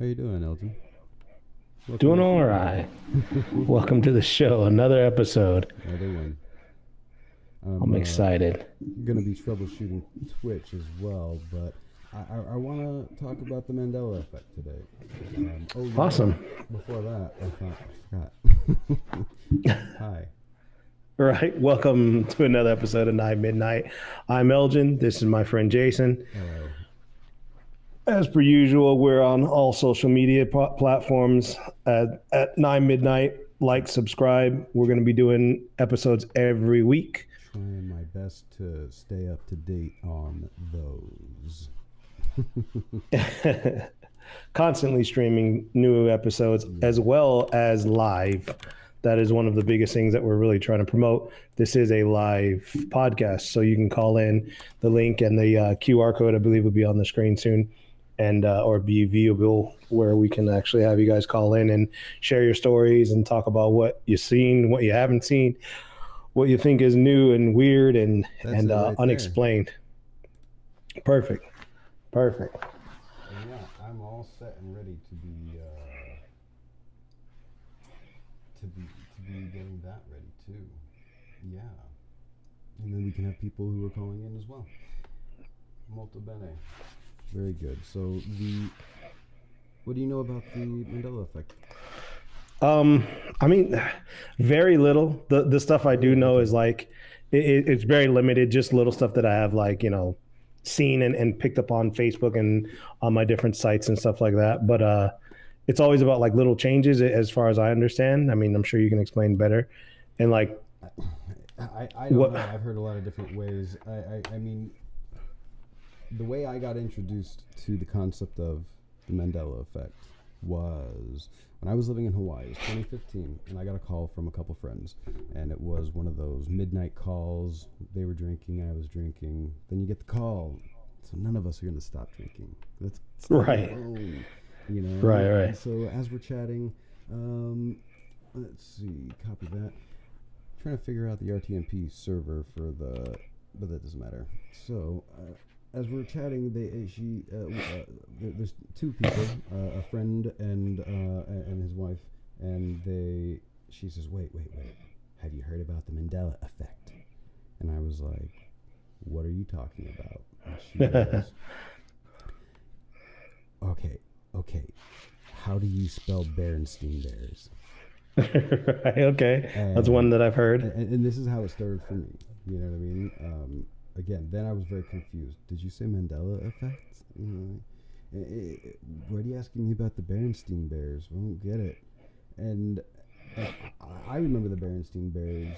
How you doing, Elton? Welcome Doing to all right. Welcome to the show. Another episode. another one. I'm I'm excited. gonna be troubleshooting Twitch as well, but I want to talk about the Mandela Effect today. Oh, you know Awesome. what? Before that, I forgot. Hi. All right. Welcome to another episode of Night Midnight. I'm Elgin. This is my friend Jason. Hello. As per usual, we're on all social media platforms at 9 midnight. Like, subscribe. We're going to be doing episodes every week. Trying my best to stay up to date on those. Constantly streaming new episodes as well as live. That is one of the biggest things that we're really trying to promote. This is a live podcast, so you can call in. The link and the QR code, I believe, will be on the screen soon, and or be viewable where we can actually have you guys call in and share your stories and talk about what you've seen, what you haven't seen, what you think is new and weird and That's it right there. unexplained. Perfect. And yeah, I'm all set and ready to be getting that ready too. Yeah. And then we can have people who are calling in as well. Molto bene. Very good. So what do you know about the Mandela Effect? I mean, very little. The stuff I do know is like it's very limited. Just little stuff that I have like seen and picked up on Facebook and on my different sites and stuff like that. But it's always about like little changes as far as I understand. I mean, I'm sure you can explain better. And like, I don't know. I've heard a lot of different ways. I mean, the way I got introduced to the concept of the Mandela Effect was when I was living in Hawaii. It was 2015, and I got a call from a couple friends, and it was one of those midnight calls. They were drinking, I was drinking. Then you get the call, so none of us are going to stop drinking. Let's right. alone, you know. Right. And so as we're chatting, let's see, copy that. Trying to figure out the RTMP server for the, but that doesn't matter. So. As we're chatting, there's two people, a friend and his wife, and she says, wait, have you heard about the Mandela Effect? And I was like, what are you talking about? And she goes, okay, how do you spell Berenstein Bears? Right, okay, that's one that I've heard. And this is how it started for me. You know what I mean? Again, then I was very confused. Did you say Mandela Effect? What are you asking me about the Berenstein Bears? I don't get it. And I remember the Berenstein Bears,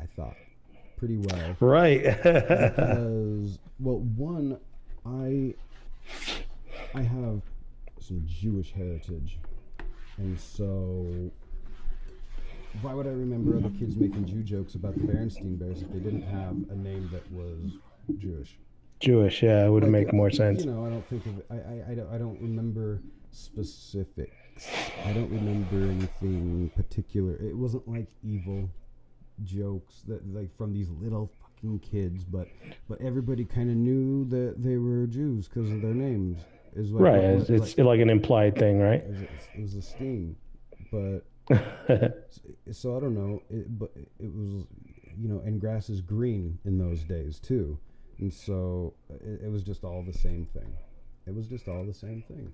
I thought, pretty well. Right. Because, well, one, I have some Jewish heritage. And so why would I remember other kids making Jew jokes about the Berenstein Bears if they didn't have a name that was Jewish? Jewish, yeah, it would make more sense. You know, I don't think of it. I don't remember specifics. I don't remember anything particular. It wasn't like evil jokes that like from these little fucking kids, but everybody kind of knew that they were Jews because of their names. Is like, right, it's like an implied thing, right? It was a sting, but. So I don't know, but it was, and grass is green in those days too, and so it was just all the same thing. It was just all the same thing.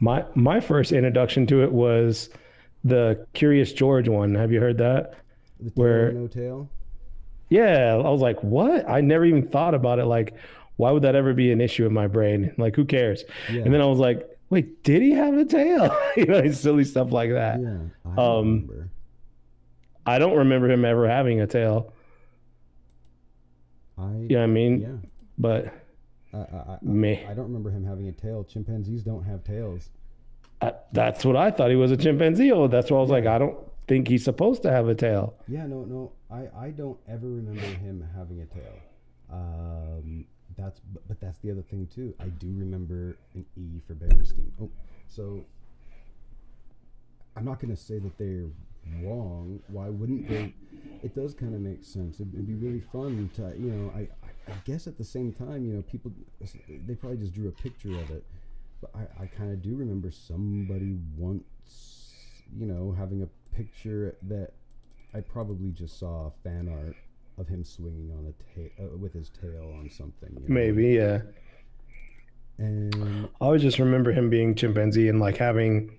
My first introduction to it was the Curious George one. Have you heard that? The tail no tail? Yeah, I was like, what? I never even thought about it. Like, why would that ever be an issue in my brain? Like, who cares? Yeah. And then I was like, wait, did he have a tail? Silly stuff like that. Yeah, I remember. I don't remember him ever having a tail. Yeah, but I don't remember him having a tail. Chimpanzees don't have tails. That's what I thought. He was a chimpanzee. That's why I was like, I don't think he's supposed to have a tail. Yeah, no, I don't ever remember him having a tail. But that's the other thing too. I do remember an E for Berenstein. Oh, so I'm not going to say that they're wrong. Why wouldn't they? It does kind of make sense. It'd be really fun to, I guess at the same time, people, they probably just drew a picture of it. But I kind of do remember somebody once, having a picture that I probably just saw fan art of him swinging on with his tail on something, Maybe, yeah. And I always just remember him being chimpanzee and like having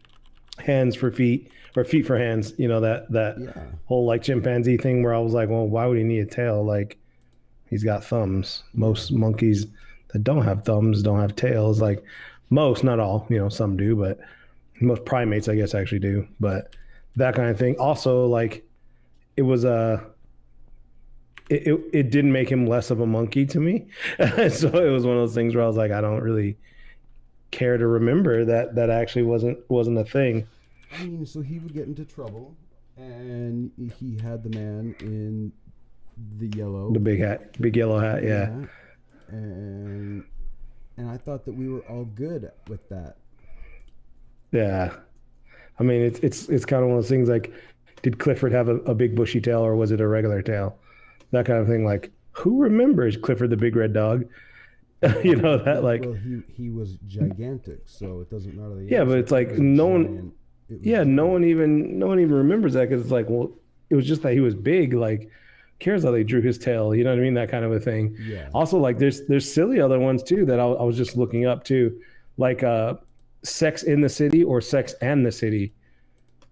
hands for feet or feet for hands. That yeah, whole like chimpanzee thing where I was like, well, why would he need a tail? Like he's got thumbs. yeah, Most monkeys that don't have thumbs don't have tails. Like most, not all. Some do, but most primates, I guess, actually do. But that kind of thing. Also, like it was a. It didn't make him less of a monkey to me. So it was one of those things where I was like, I don't really care to remember that actually wasn't a thing. I mean, so he would get into trouble, and he had the man in the The yellow, big hat, big yellow hat, yeah. yeah, and I thought that we were all good with that. Yeah. I mean, it's kind of one of those things like, did Clifford have a big bushy tail or was it a regular tail? That kind of thing. Like, who remembers Clifford the big red dog? That Well, like, he was gigantic, so it doesn't matter the yeah, but answer. it's It like was a giant. It was yeah, giant. no one even remembers that because it's like, well, it was just that he was big. Like, cares how they drew his tail? You know what I mean? That kind of a thing. Yeah, Also, like, there's silly other ones too that I was just looking up too, like Sex in the City or Sex and the City,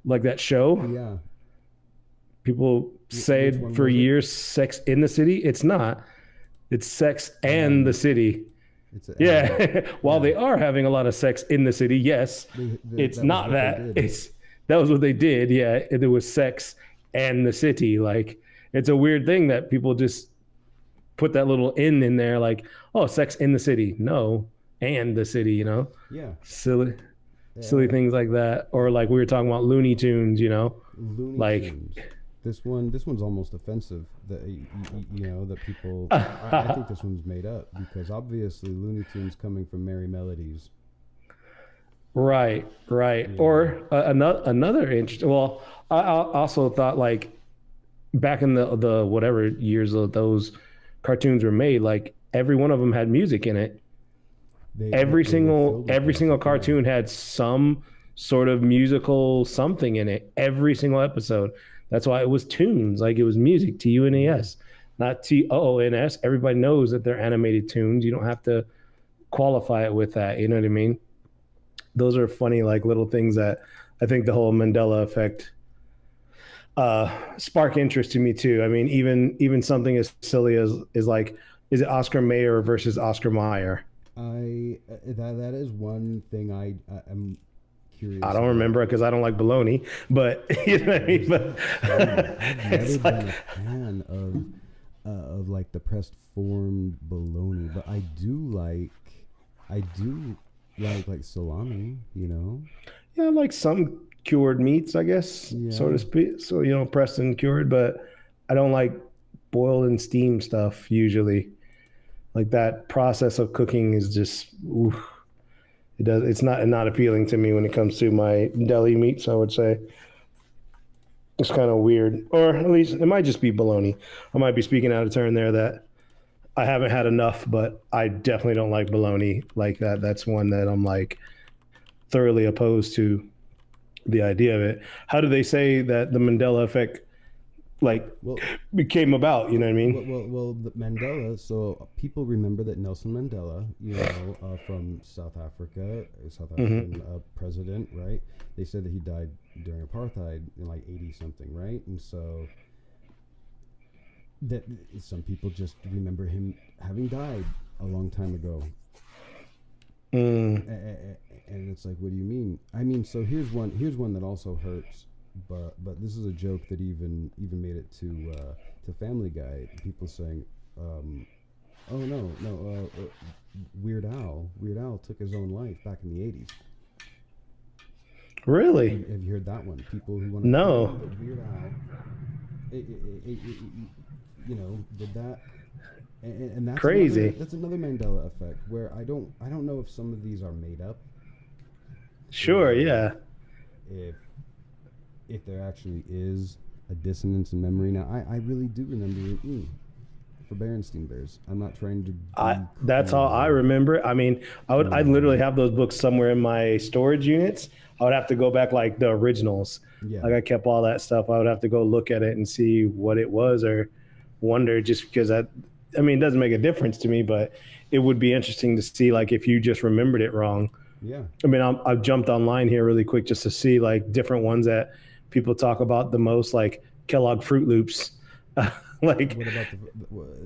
like that show. yeah. People Which say one for was it? years, Sex in the City. It's not. It's Sex and the And City. it's and Yeah. While yeah. they are having a lot of sex in the city, yes, it's That was not what they that. did. It's that was what they did. Yeah. There was sex and the city. Like it's a weird thing that people just put that little in there, like, oh, sex in the city. No, and the city. Yeah. Silly, silly Uh, things like that. Or like we were talking about Looney Tunes. Looney Like Tunes. This one's almost offensive. That that people. I think this one's made up because obviously Looney Tunes coming from Merry Melodies. right, right. You know. Or another interesting. Well, I also thought like back in the whatever years of those cartoons were made, like every one of them had music in it. They Every they were single filled with every single music. Yeah. cartoon had some sort of musical something in it. Every single episode. That's why it was tunes, like it was music, Yeah. TUNAS, not TOONS. Everybody knows that they're animated tunes. You don't have to qualify it with that. You know what I mean? Those are funny, like little things that I think the whole Mandela effect spark interest to me too. I mean, even something as silly as is like, is it Oscar Mayer versus Oscar Mayer? That is one thing I am I curious don't about. remember it because I don't like bologna, but you know what I mean. Is But that funny? I've never it's been a like, fan of like the pressed formed bologna, but I do like salami. yeah, like some cured meats, I guess, so Yeah. to speak. So pressed and cured, but I don't like boiled and steamed stuff usually. Like that process of cooking is just oof, it's not appealing to me when it comes to my deli meats. I would say it's kind of weird, or at least it might just be bologna. I might be speaking out of turn there that I haven't had enough, but I definitely don't like bologna like that. That's one that I'm like thoroughly opposed to the idea of it. How do they say that the Mandela effect like Well, became about? You know what I mean? the Mandela. So people remember that Nelson Mandela, from South Africa, a South Mm-hmm. African president, right? They said that he died during apartheid in like 80 something, right? And so that some people just remember him having died a long time ago. Mm. And it's like, what do you mean? I mean, so here's one that also hurts, but this is a joke that even made it to Family Guy. People saying, oh no, Weird Al took his own life back in the 80s. Really? Have you heard that one? People who want to claim No. that Weird Al, did that. And Crazy. that's another Mandela effect where I don't know if some of these are made up, Sure. or Yeah. if there actually is a dissonance in memory. Now I really do remember for Berenstein Bears. I'm not trying to. That's how I remember it. I mean, I'd literally have those books somewhere in my storage units. I would have to go back like the originals. Yeah. Like I kept all that stuff. I would have to go look at it and see what it was or wonder just because I mean, it doesn't make a difference to me, but it would be interesting to see like if you just remembered it wrong. Yeah. I mean, I've jumped online here really quick just to see like different ones that people talk about the most, like Kellogg Fruit Loops. Like, what about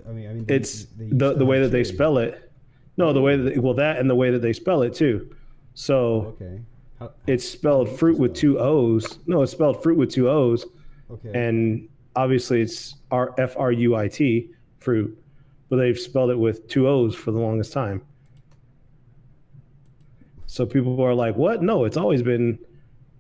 I mean, it's the way that they spell it. No, the way that that and the way that they spell it too. So okay, it's spelled fruit with two O's. No, it's spelled fruit with two O's. Okay. And obviously it's Fruit, fruit, but they've spelled it with two O's for the longest time. So people are like, what? No, it's always been,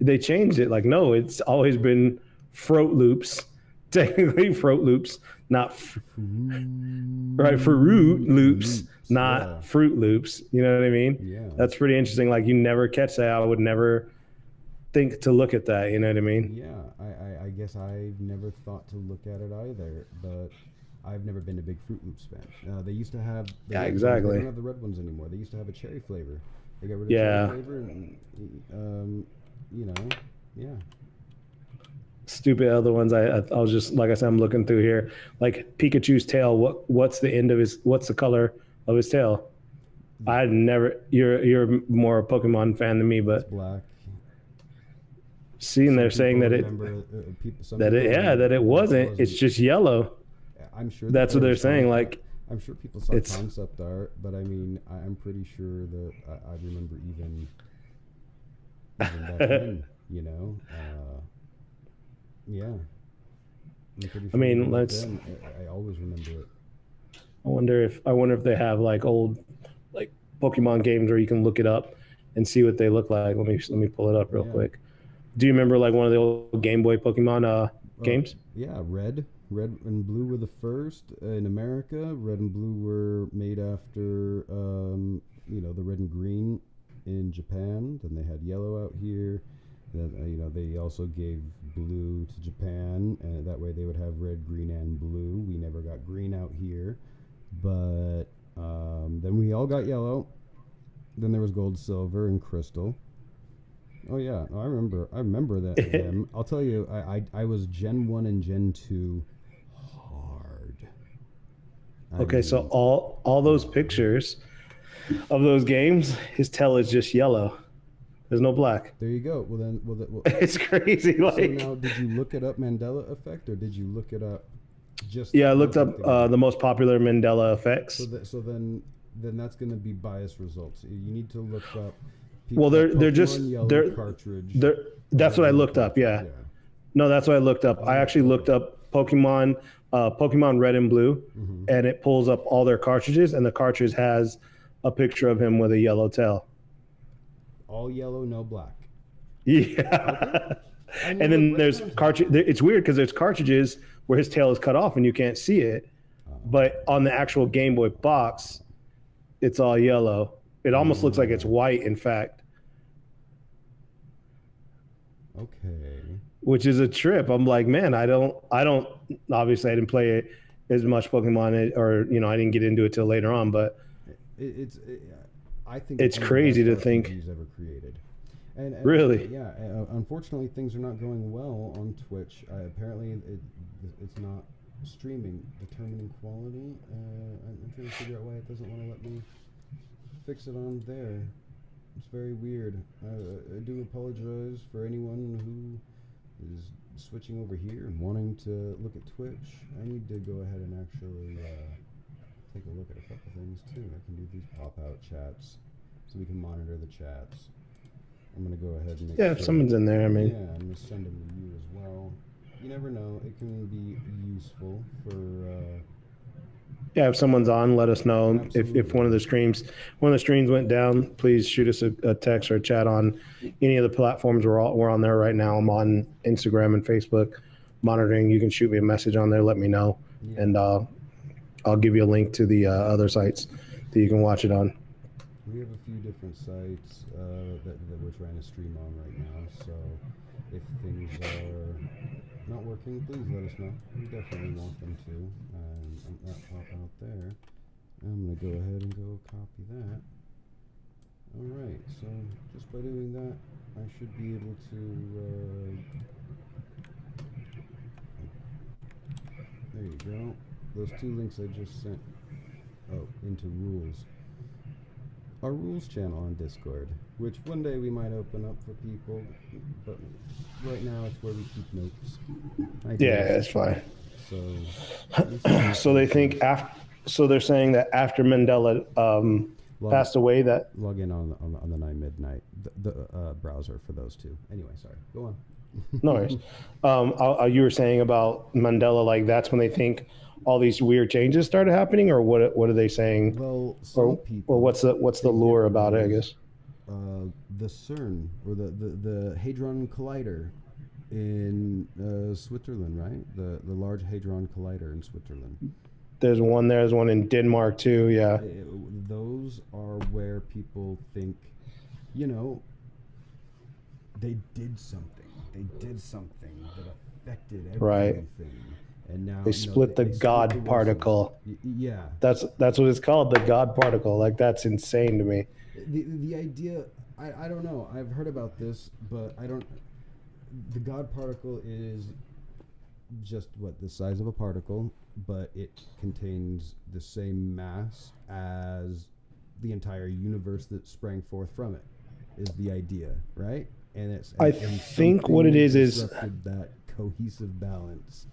they changed it. Like, no, it's always been Fruit Loops. Technically Fruit Loops, not right, Fruit Loops, not Fruit Loops. You know what I mean? Yeah. That's pretty interesting. Like you never catch that. I would never think to look at that. You know what I mean? Yeah. I guess I've never thought to look at it either, but I've never been a big Fruit Loops fan. They used to have. Exactly. They don't have the red ones anymore. They used to have a cherry flavor. They got rid of cherry flavor, and you know, yeah. Stupid other ones. I was just like I said, I'm looking through here. Like Pikachu's tail. What's the end of his? What's the color of his tail? I'd never. You're more a Pokemon fan than me, but it's black. Seeing they're saying that it wasn't. It's just yellow. I'm sure that's what they're saying. Like I'm sure people saw concept art, but I mean, I'm pretty sure that I remember even back then, you know. Yeah. Sure I mean, I always remember it. I wonder if they have like old like Pokemon games where you can look it up and see what they look like. Let me pull it up real quick. Do you remember like one of the old Game Boy Pokemon games? Yeah, Red and Blue were the first in America. Red and Blue were made after the Red and Green in Japan. Then they had Yellow out here. Then they also gave Blue to Japan, and that way they would have Red, Green, and Blue. We never got Green out here, but then we all got Yellow. Then there was Gold, Silver, and Crystal. Oh yeah, I remember that. I'll tell you, I was Gen 1 and Gen 2 hard. Okay, so all those pictures of those games, his tail is just yellow. There's no black. There you go. Well, it's crazy. Like, so now, did you look it up Mandela Effect, or did you look it up just? Yeah, I looked up the most popular Mandela effects. So then that's going to be biased results. You need to look up. Well, they're just cartridge. That's what I looked up. Yeah. No, that's what I looked up. I actually looked up Pokemon Red and Blue, and it pulls up all their cartridges, and the cartridge has a picture of him with a yellow tail. All yellow, no black. Yeah. Okay. And then there's cartridge. It's weird because there's cartridges where his tail is cut off and you can't see it, but on the actual Game Boy box, it's all yellow. It almost looks like it's white, in fact. Okay. Which is a trip. I'm like, man, I don't. Obviously, I didn't play it as much Pokemon, or I didn't get into it till later on. But I think it's crazy to think. Ever created. And really? Yeah. Unfortunately, things are not going well on Twitch. Apparently, it's not streaming, determining quality. I'm trying to figure out why it doesn't want to let me fix it on there. It's very weird. I do apologize for anyone who is switching over here and wanting to look at Twitch. I need to go ahead and actually take a look at a couple things too. I can do these pop-out chats so we can monitor the chats. I'm going to go ahead and make if someone's in there, I'm going to send them to you as well. You never know. It can be useful for... if someone's on, let us know. If one of the streams went down, please shoot us a text or a chat on any of the platforms. We're on there right now. I'm on Instagram and Facebook monitoring. You can shoot me a message on there. Let me know, and I'll give you a link to the other sites that you can watch it on. We have a few different sites that we're trying to stream on right now. So if things are not working, please let us know. We definitely want them to. That pop out there. I'm going to go ahead and go copy that. Alright, so just by doing that, I should be able to, there you go. Those two links I just sent, into rules. Our rules channel on Discord, which one day we might open up for people, but right now it's where we keep notes. Yeah, that's fine. So, So they think so they're saying that after Mandela passed away, that log in on the 9 midnight the browser for those two. Anyway, sorry. Go on. no worries. You were saying about Mandela, like that's when they think all these weird changes started happening, or what are they saying? Well, some people, or what's the lure about it, I guess? The CERN, or the Hadron Collider in Switzerland, right? The Large Hadron Collider in Switzerland. There's one in Denmark too, yeah. Those are where people think, they did something. They did something that affected everything. Right. And now they split the God particle. Yeah. That's what it's called, the God particle. Like, that's insane to me. The idea, I don't know. I've heard about this, but the God particle is just the size of a particle, but it contains the same mass as the entire universe that sprang forth from it, is the idea, right? And I think what it is that cohesive balance.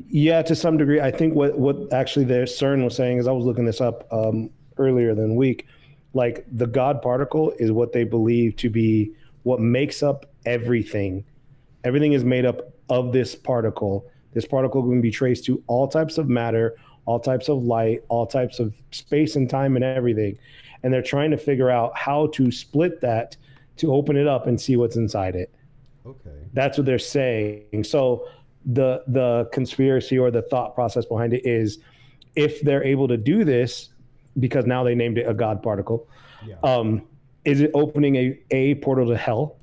Yeah, to some degree. I think what actually their CERN was saying is, I was looking this up earlier than week, like the God particle is what they believe to be what makes up everything. Everything is made up of this particle. This particle can be traced to all types of matter, all types of light, all types of space and time and everything. And they're trying to figure out how to split that to open it up and see what's inside it. Okay. That's what they're saying. So the conspiracy or the thought process behind it is, if they're able to do this, because now they named it a God particle, is it opening a portal to hell?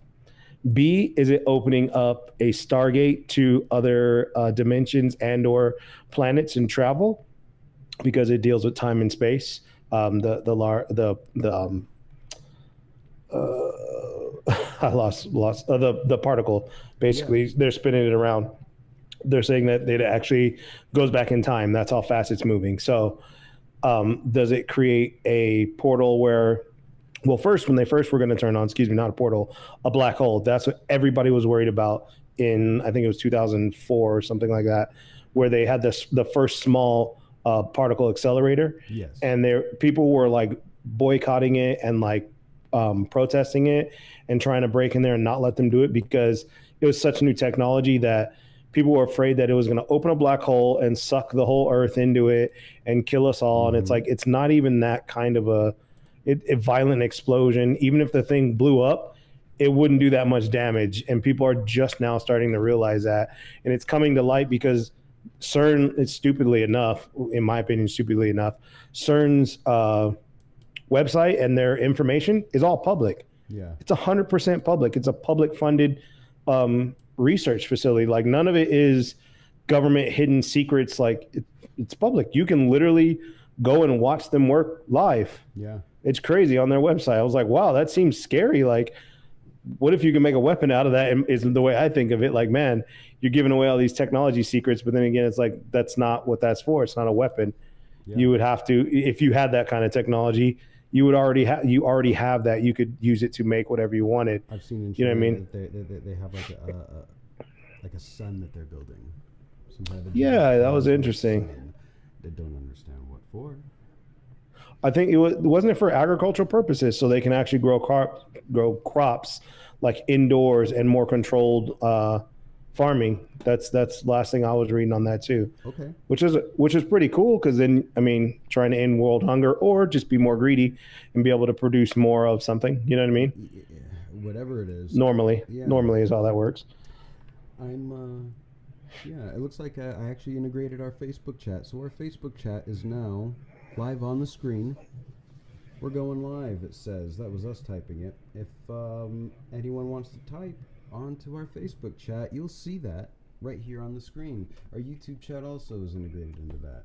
B, is it opening up a Stargate to other dimensions and or planets and travel, because it deals with time and space? I lost the particle. Basically, they're spinning it around. They're saying that it actually goes back in time. That's how fast it's moving. So, does it create a portal where? Well, when they first were going to turn on, not a portal, a black hole. That's what everybody was worried about in, I think it was 2004 or something like that, where they had the first small particle accelerator. Yes. And people were like boycotting it and like protesting it and trying to break in there and not let them do it, because it was such new technology that people were afraid that it was going to open a black hole and suck the whole Earth into it and kill us all. Mm-hmm. And it's like, it's not even that kind of a violent explosion. Even if the thing blew up, it wouldn't do that much damage. And people are just now starting to realize that. And it's coming to light because CERN, it's stupidly enough, in my opinion, CERN's website and their information is all public. Yeah. It's 100% public. It's a public funded research facility. Like, none of it is government hidden secrets. Like, it's public. You can literally go and watch them work live. Yeah. It's crazy on their website. I was like, wow, that seems scary. Like, what if you can make a weapon out of that? Is the way I think of it. Like, man, you're giving away all these technology secrets, but then again, it's like, that's not what that's for. It's not a weapon. Yeah. You would have to, if you had that kind of technology, you already have that. You could use it to make whatever you wanted. I've seen in China, you know what I mean? They have like a sun that they're building. Yeah, that was interesting. They don't understand what for. I think wasn't it for agricultural purposes, so they can actually grow crops like indoors and more controlled farming. That's the last thing I was reading on that too. Okay. Which is pretty cool, because then, I mean, trying to end world hunger or just be more greedy and be able to produce more of something. You know what I mean? Yeah, whatever it is. Normally is how that works. It looks like I actually integrated our Facebook chat. So our Facebook chat is now live on the screen. We're going live, it says. That was us typing it. If anyone wants to type, onto our Facebook chat, you'll see that right here on the screen. Our YouTube chat also is integrated into that.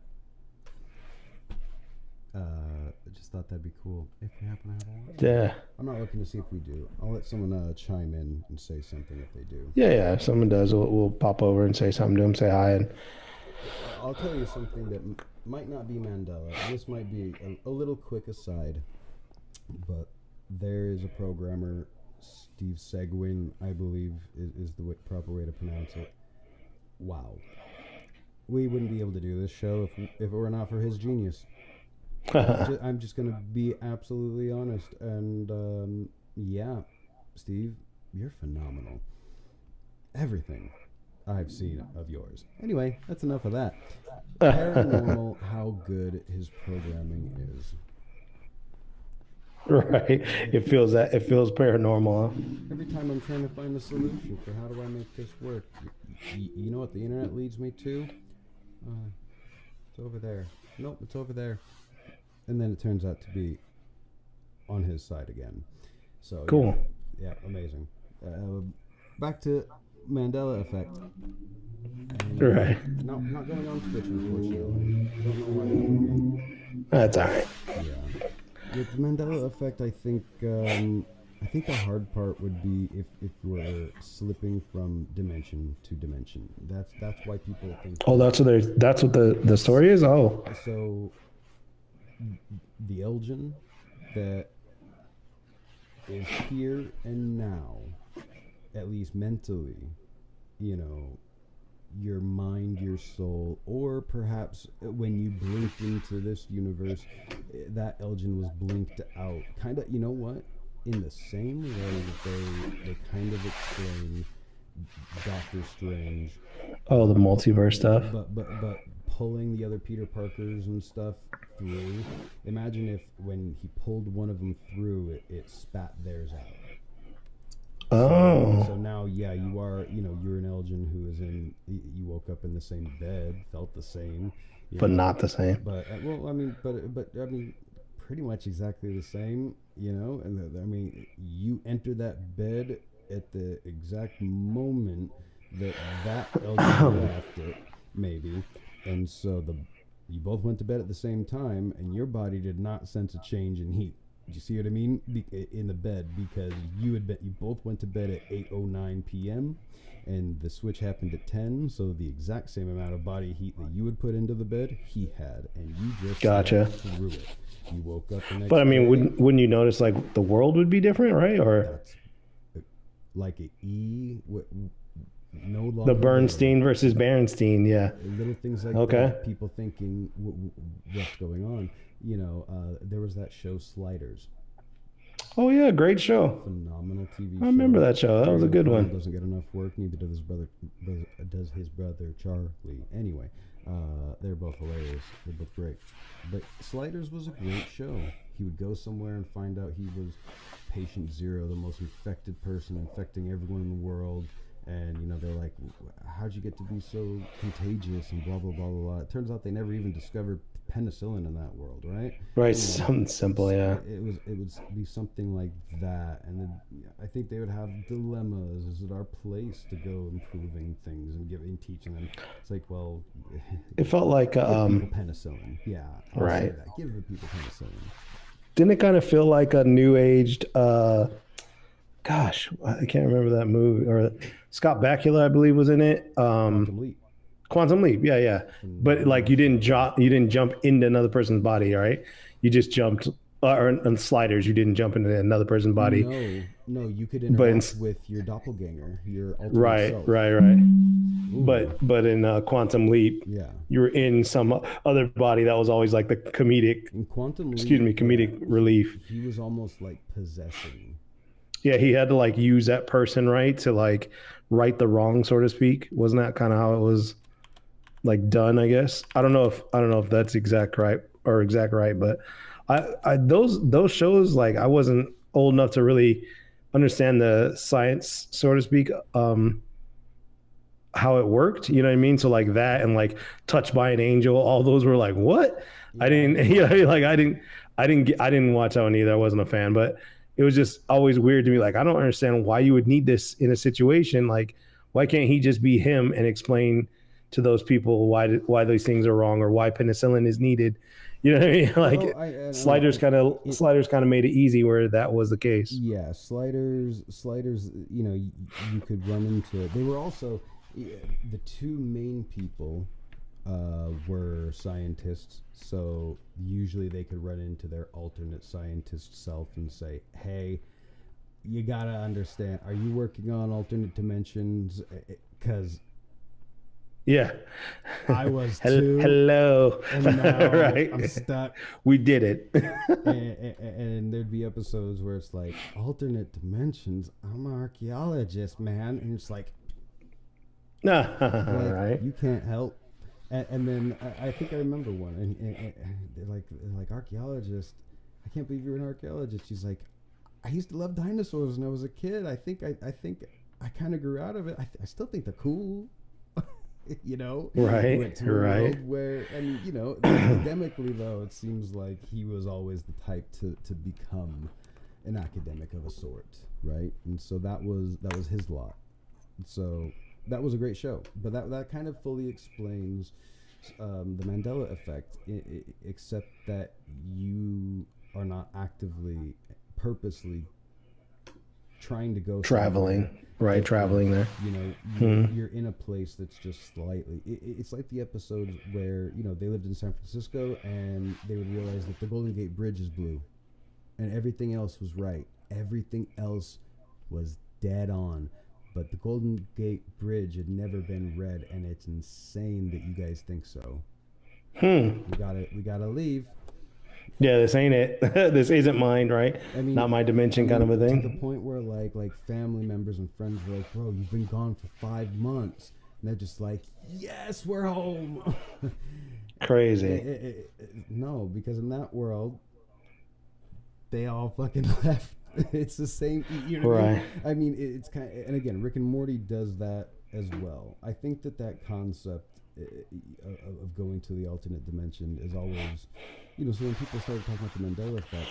I just thought that'd be cool if we happen to have one. Yeah. I'm not looking to see if we do. I'll let someone chime in and say something if they do. Yeah. If someone does, we'll pop over and say something to them, say hi. And I'll tell you something that might not be Mandela. This might be a little quick aside, but there is a programmer, Steve Seguin, I believe is the proper way to pronounce it. Wow. We wouldn't be able to do this show if it were not for his genius. I'm just going to be absolutely honest. And yeah, Steve, you're phenomenal. Everything I've seen of yours. Anyway, that's enough of that. Paranormal, how good his programming is. Right. It feels paranormal. Huh? Every time I'm trying to find a solution for how do I make this work, you know what the internet leads me to? It's over there. Nope, it's over there. And then it turns out to be on his side again. So cool. Yeah, amazing. Back to Mandela Effect. Right. Not going on Twitch, unfortunately. Don't know why. That's all right. Yeah. With the Mandela Effect, I think the hard part would be if we're slipping from dimension to dimension. That's why people think. Oh, that's what the story is. Oh. So the Elgin that is here and now, at least mentally, your mind, your soul, or perhaps when you blinked into this universe, that Elgin was blinked out. Kind of, you know what? In the same way that they kind of explain Doctor Strange. Oh, the multiverse stuff. But pulling the other Peter Parkers and stuff through. Imagine if when he pulled one of them through, it spat theirs out. Oh. So now, yeah, you are, you're an Elgin who is you woke up in the same bed, felt the same. But not the same. But, pretty much exactly the same, and you enter that bed at the exact moment that Elgin left it, maybe. And so you both went to bed at the same time, and your body did not sense a change in heat. Do you see what I mean? In the bed, because you both went to bed at 8:09 p.m. and the switch happened at 10. So the exact same amount of body heat that you would put into the bed, he had, and you just gotcha through it. You woke up the next. But I mean, day, wouldn't you notice like the world would be different, right? Or that's like no longer the Bernstein versus Berenstein, yeah. Little things like that. People thinking what's going on. There was that show Sliders. Oh yeah, great show. Phenomenal TV show. I remember that show. That was a good one. Doesn't get enough work. Neither does his brother Charlie. Anyway, they're both hilarious. They're both great. But Sliders was a great show. He would go somewhere and find out he was patient zero, the most infected person, infecting everyone in the world. And they're like, how'd you get to be so contagious and blah blah blah blah blah. It turns out they never even discovered penicillin in that world, right? Right, something simple, yeah. It would be something like that, and then I think they would have dilemmas. Is it our place to go improving things and teaching them? It's like, well, it felt like give people penicillin. Yeah, right. Say that. Give the people penicillin. Didn't it kind of feel like a new aged? Gosh, I can't remember that movie. Or Scott Bakula, I believe, was in it. Quantum Leap, yeah. But like you didn't jump into another person's body, right? You just jumped, or on Sliders, you didn't jump into another person's body. No, you could interact with your doppelganger, your alternate self. Right. Ooh. But in Quantum Leap, yeah, you were in some other body that was always like the comedic. In Quantum Leap, comedic relief. He was almost like possessing. Yeah, he had to like use that person, right, to like right the wrong, so to speak. Wasn't that kind of how it was like done? I guess I don't know if that's exact right, but I those shows, like I wasn't old enough to really understand the science, so to speak, how it worked. You know what I mean? So like that and like Touched by an Angel, all those were like what? Yeah. I didn't watch that one either. I wasn't a fan, but it was just always weird to me. Like, I don't understand why you would need this in a situation. Like, why can't he just be him and explain to those people why these things are wrong or why penicillin is needed? You know what I mean? Like, Well, I don't know. Sliders kind of made it easy where that was the case. Yeah, sliders. You know, you could run into. They were also the two main people were scientists, so usually they could run into their alternate scientist self and say, "Hey, you gotta understand. Are you working on alternate dimensions? Because Yeah. I was too. Hello. And now right. I'm stuck." We did it. And there'd be episodes where it's like, alternate dimensions. I'm an archaeologist, man, and it's like, right. you can't help. And then I think I remember one, and they're like archaeologist. I can't believe you're an archaeologist. She's like, I used to love dinosaurs when I was a kid. I think I kind of grew out of it. I still think they're cool. You know, right, went to a world where, and you know, academically though, it seems like he was always the type to become an academic of a sort, right? And so that was his lot. So that was a great show, but that kind of fully explains the Mandela Effect, except that you are not actively, purposely trying to go traveling, right? Traveling there. You know, you're in a place that's just slightly. It's like the episodes where, you know, they lived in San Francisco and they would realize that the Golden Gate Bridge is blue, and everything else was right. Everything else was dead on. But the Golden Gate Bridge had never been red, and it's insane that you guys think so. We gotta leave. Yeah, this ain't it. This isn't mine, right? I mean, not my dimension, kind of a thing. To the point where like family members and friends were like, "Bro, you've been gone for 5 months," and they're just like, "Yes, we're home." Crazy. No, because in that world, they all fucking left. It's the same, you know. Right. I mean, it's kind of, and again, Rick and Morty does that as well. I think that concept of going to the alternate dimension is always, you know. So when people started talking about the Mandela Effect,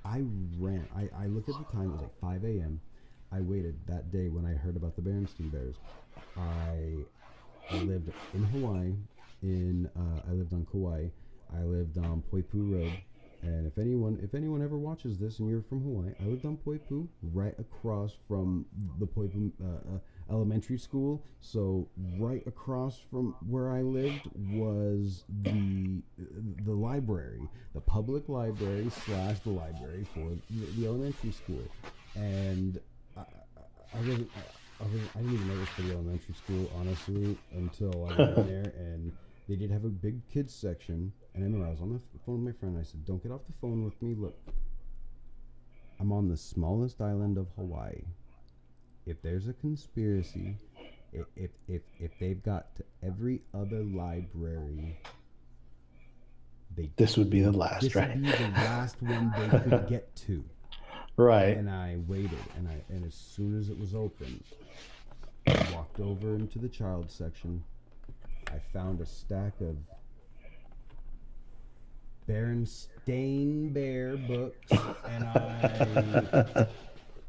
I ran. I looked at the time. It was like 5 a.m. I waited that day when I heard about the Berenstain Bears. I lived in Hawaii. I lived on Kauai. I lived on Poipu Road. And if anyone ever watches this and you're from Hawaii, I lived on Poipu, right across from the Poipu elementary school. So right across from where I lived was the library, the public library / the library for the elementary school. And I didn't even know this for the elementary school, honestly, until I went in there, and they did have a big kids section. And I remember I was on the phone with my friend. I said, "Don't get off the phone with me. Look, I'm on the smallest island of Hawaii. If there's a conspiracy, if they've got to every other library, this would be the last, this right? would be the last one they could get to." Right. And I waited, and as soon as it was open, I walked over into the child section. I found a stack of Berenstain Bear books, and I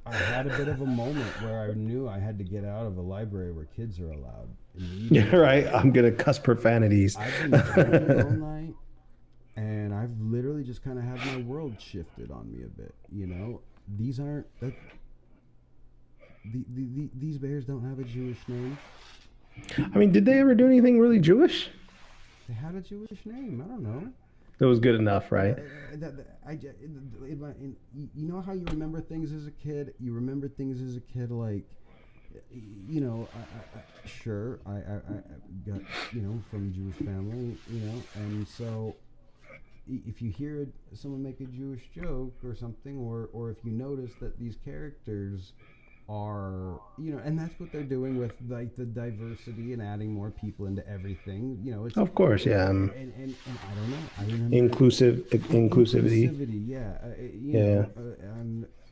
had a bit of a moment where I knew I had to get out of a library where kids are allowed. Yeah, right. I'm gonna cuss profanities. I've been drinking all night, and I've literally just kind of had my world shifted on me a bit. You know, these aren't these bears don't have a Jewish name. I mean, did they ever do anything really Jewish? They had a Jewish name. I don't know. That was good enough, right? You know how you remember things as a kid? You remember things as a kid like, you know, I got, you know, from a Jewish family, you know, and so if you hear someone make a Jewish joke or something, or if you notice that these characters are, you know, and that's what they're doing with like the diversity and adding more people into everything, you know. It's, of course, yeah. And I don't know. I remember inclusivity. Yeah. Yeah.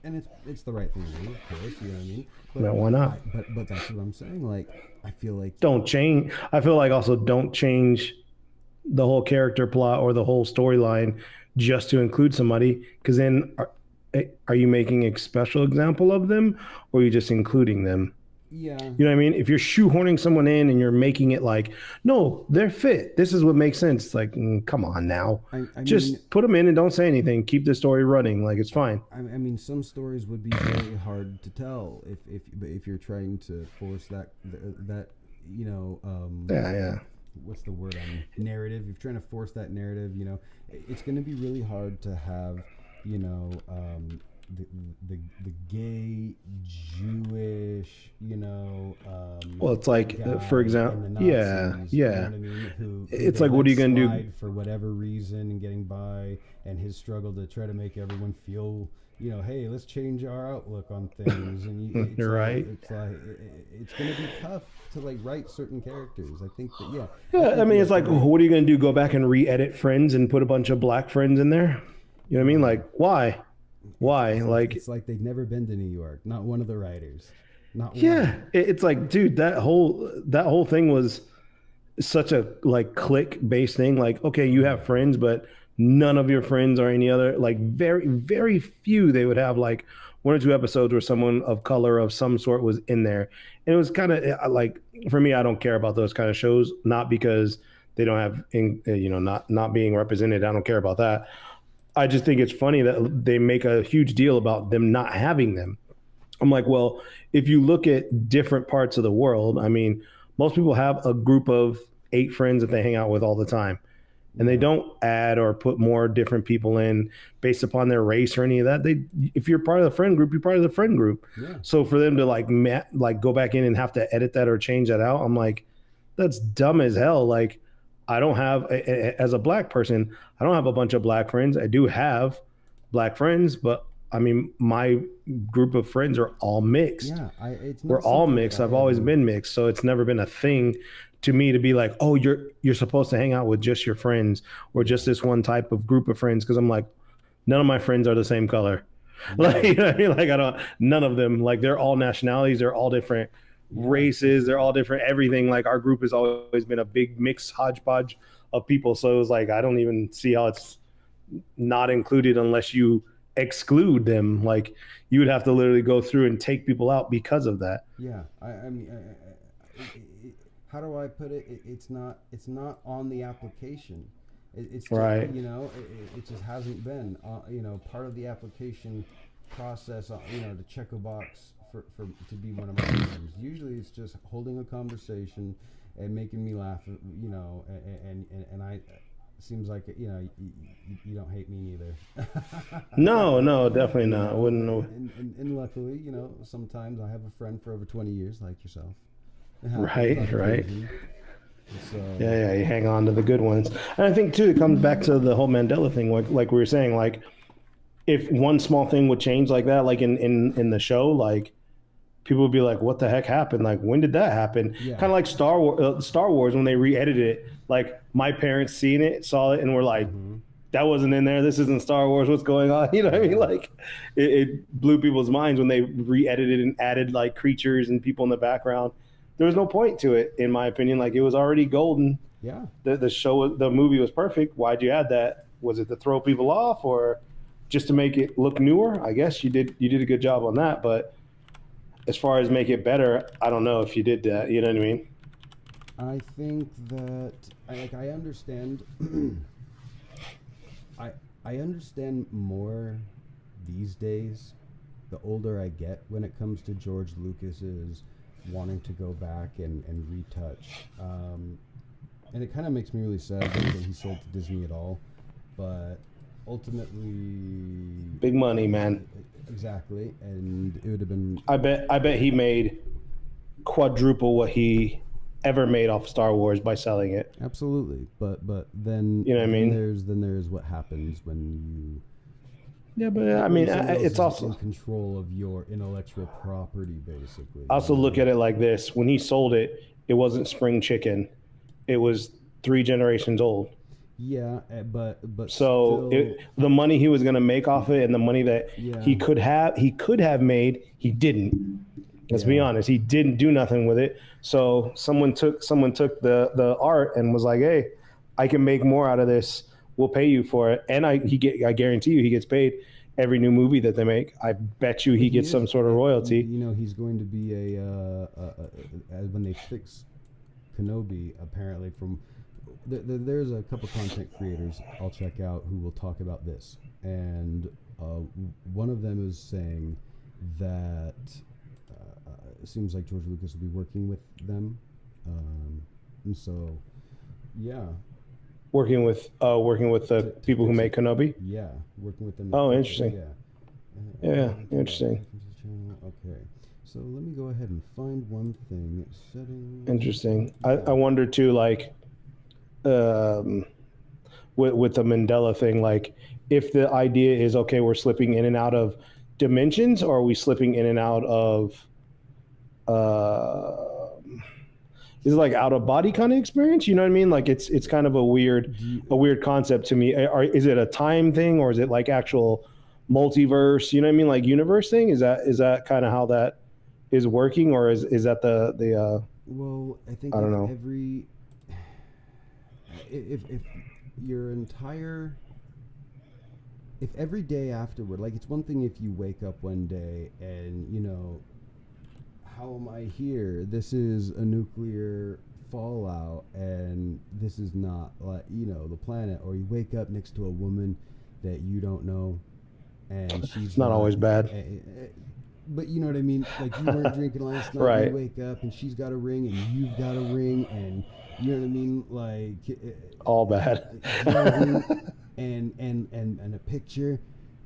And it's the right thing to do, of course. You know what I mean? But no, why not? But that's what I'm saying. Like, I feel like don't change. I feel like also don't change the whole character plot or the whole storyline just to include somebody, because then are you making a special example of them, or are you just including them? Yeah, You know what I mean? If you're shoehorning someone in and you're making it like, no, they're fit. This is what makes sense. It's like, come on now. I mean, Just put them in and don't say anything. Keep the story running. Like, it's fine. I mean, some stories would be very hard to tell if you're trying to force that you know Yeah, yeah. what's the word narrative. If you're trying to force that narrative, it's going to be really hard to have you know the the gay Jewish Well, it's like, for guy example, in the yeah, Nazis, you know yeah. what I mean, who It's they like, what let are you going to do? slide for whatever reason and getting by, and his struggle to try to make everyone feel, hey, let's change our outlook on things, and You're right. it's going to be tough to like write certain characters. I think that I Yeah, I think mean, you it's have to like, write. what are you going to do? Go back and re-edit Friends and put a bunch of black friends in there? You know what I mean? Yeah, Like, why? Why? Like, it's like they've never been to New York. Not one of the writers, not yeah, one. it's like, dude, that whole thing was such a like click based thing. Like, okay, you have friends, but none of your friends are any other. Like, very, very few. They would have like one or two episodes where someone of color of some sort was in there, and it was kind of like, for me, I don't care about those kind of shows. Not because they don't have, not being represented. I don't care about that. I just think it's funny that they make a huge deal about them not having them. I'm like, well, if you look at different parts of the world, I mean, most people have a group of 8 friends that they hang out with all the time. And they Yeah, don't add or put more different people in based upon their race or any of that. If you're part of the friend group, you're part of the friend group. yeah, So for them to like go back in and have to edit that or change that out, I'm like, that's dumb as hell. Like, I don't have, as a black person, I don't have a bunch of black friends. I do have black friends, but I mean, my group of friends are all mixed. yeah. It's We're not all something that mixed. I've I always ever. been mixed, so it's never been a thing to me to be like, oh, you're supposed to hang out with just your friends or Yeah, just this one type of group of friends, because I'm like, none of my friends are the same color. Like, no, you know what I mean? Like, I don't, none of them, like, they're all nationalities, they're all different yeah, for races, they're sure. all different everything. Like, our group has always been a big mixed hodgepodge of people. So it was like, I don't even see how it's not included unless you exclude them. Like, you would have to literally go through and take people out because of that. Yeah, I mean, how do I put it? It's not on the application. It's just Right. it just hasn't been part of the application process. To check a box for to be one of my friends. Usually, it's just holding a conversation and making me laugh. And I seems like you don't hate me neither. No, no, definitely you not. know, Wouldn't. and luckily, sometimes I have a friend for over 20 years like yourself. It happens on Right, right. occasion. So, Yeah, yeah. You hang on to the good ones, and I think too it comes back to the whole Mandela thing. Like we were saying, like, if one small thing would change like that, like in the show, like, people would be like, "What the heck happened? Like, when did that happen?" yeah. Kind of like Star Wars when they re-edited it. Like, my parents seen it, saw it, and were like, Mm-hmm. "That wasn't in there. This isn't Star Wars. What's going on?" You know what I mean? Yeah. Like, it blew people's minds when they re-edited and added like creatures and people in the background. There was no point to it, in my opinion. Like, it was already golden. Yeah. The movie was perfect. Why'd you add that? Was it to throw people off, or just to make it look newer? I guess you did a good job on that, but as far as make it better, I don't know if you did that. You know what I mean? I think that I understand. I I understand more these days. The older I get, when it comes to George Lucas's wanting to go back and retouch, and it kind of makes me really sad that he sold to Disney at all. But ultimately, Big money, man. exactly, and it would have been. I bet he made quadruple what he ever made off Star Wars by selling it. Absolutely, but then You know what I then mean? there's what happens when Yeah, but I when mean, someone else it's is in also, control of your intellectual property, basically. I also look at it like this: when he sold it, it wasn't spring chicken; it was 3 generations old. Yeah, but So still, the money he was going to make off it, and the money that yeah, he could have made, he didn't. Let's be yeah, honest, he didn't do nothing with it. So someone took the art and was like, "Hey, I can make more out of this. We'll pay you for it." And I guarantee you he gets paid. every new movie that they make. I bet you he gets some sort of royalty. He's going to be when they fix Kenobi, apparently there's a couple content creators I'll check out who will talk about this, and one of them is saying that it seems like George Lucas will be working with them, and so yeah. Working with the people who make Kenobi? Yeah, working with them. Oh, interesting. Yeah, interesting. Okay, so let me go ahead and find one thing. Settings. Interesting. I wonder too, like, with the Mandela thing, like, if the idea is, okay, we're slipping in and out of dimensions, or are we slipping in and out of is it like out of body kind of experience? You know what I mean? Like it's kind of a weird concept to me. Is it a time thing, or is it like actual multiverse? You know what I mean? Like universe thing? Is that kind of how that is working, or is that the Well, I think I don't know. If your entire if every day afterward, like, it's one thing if you wake up one day and how am I here? This is a nuclear fallout, and this is not like the planet. Or you wake up next to a woman that you don't know, and she's not always bad. But you know what I mean? Like, you weren't drinking last night. Right. You wake up and she's got a ring, and you've got a ring, and you know what I mean? Like, all bad. You know what I mean? And a picture.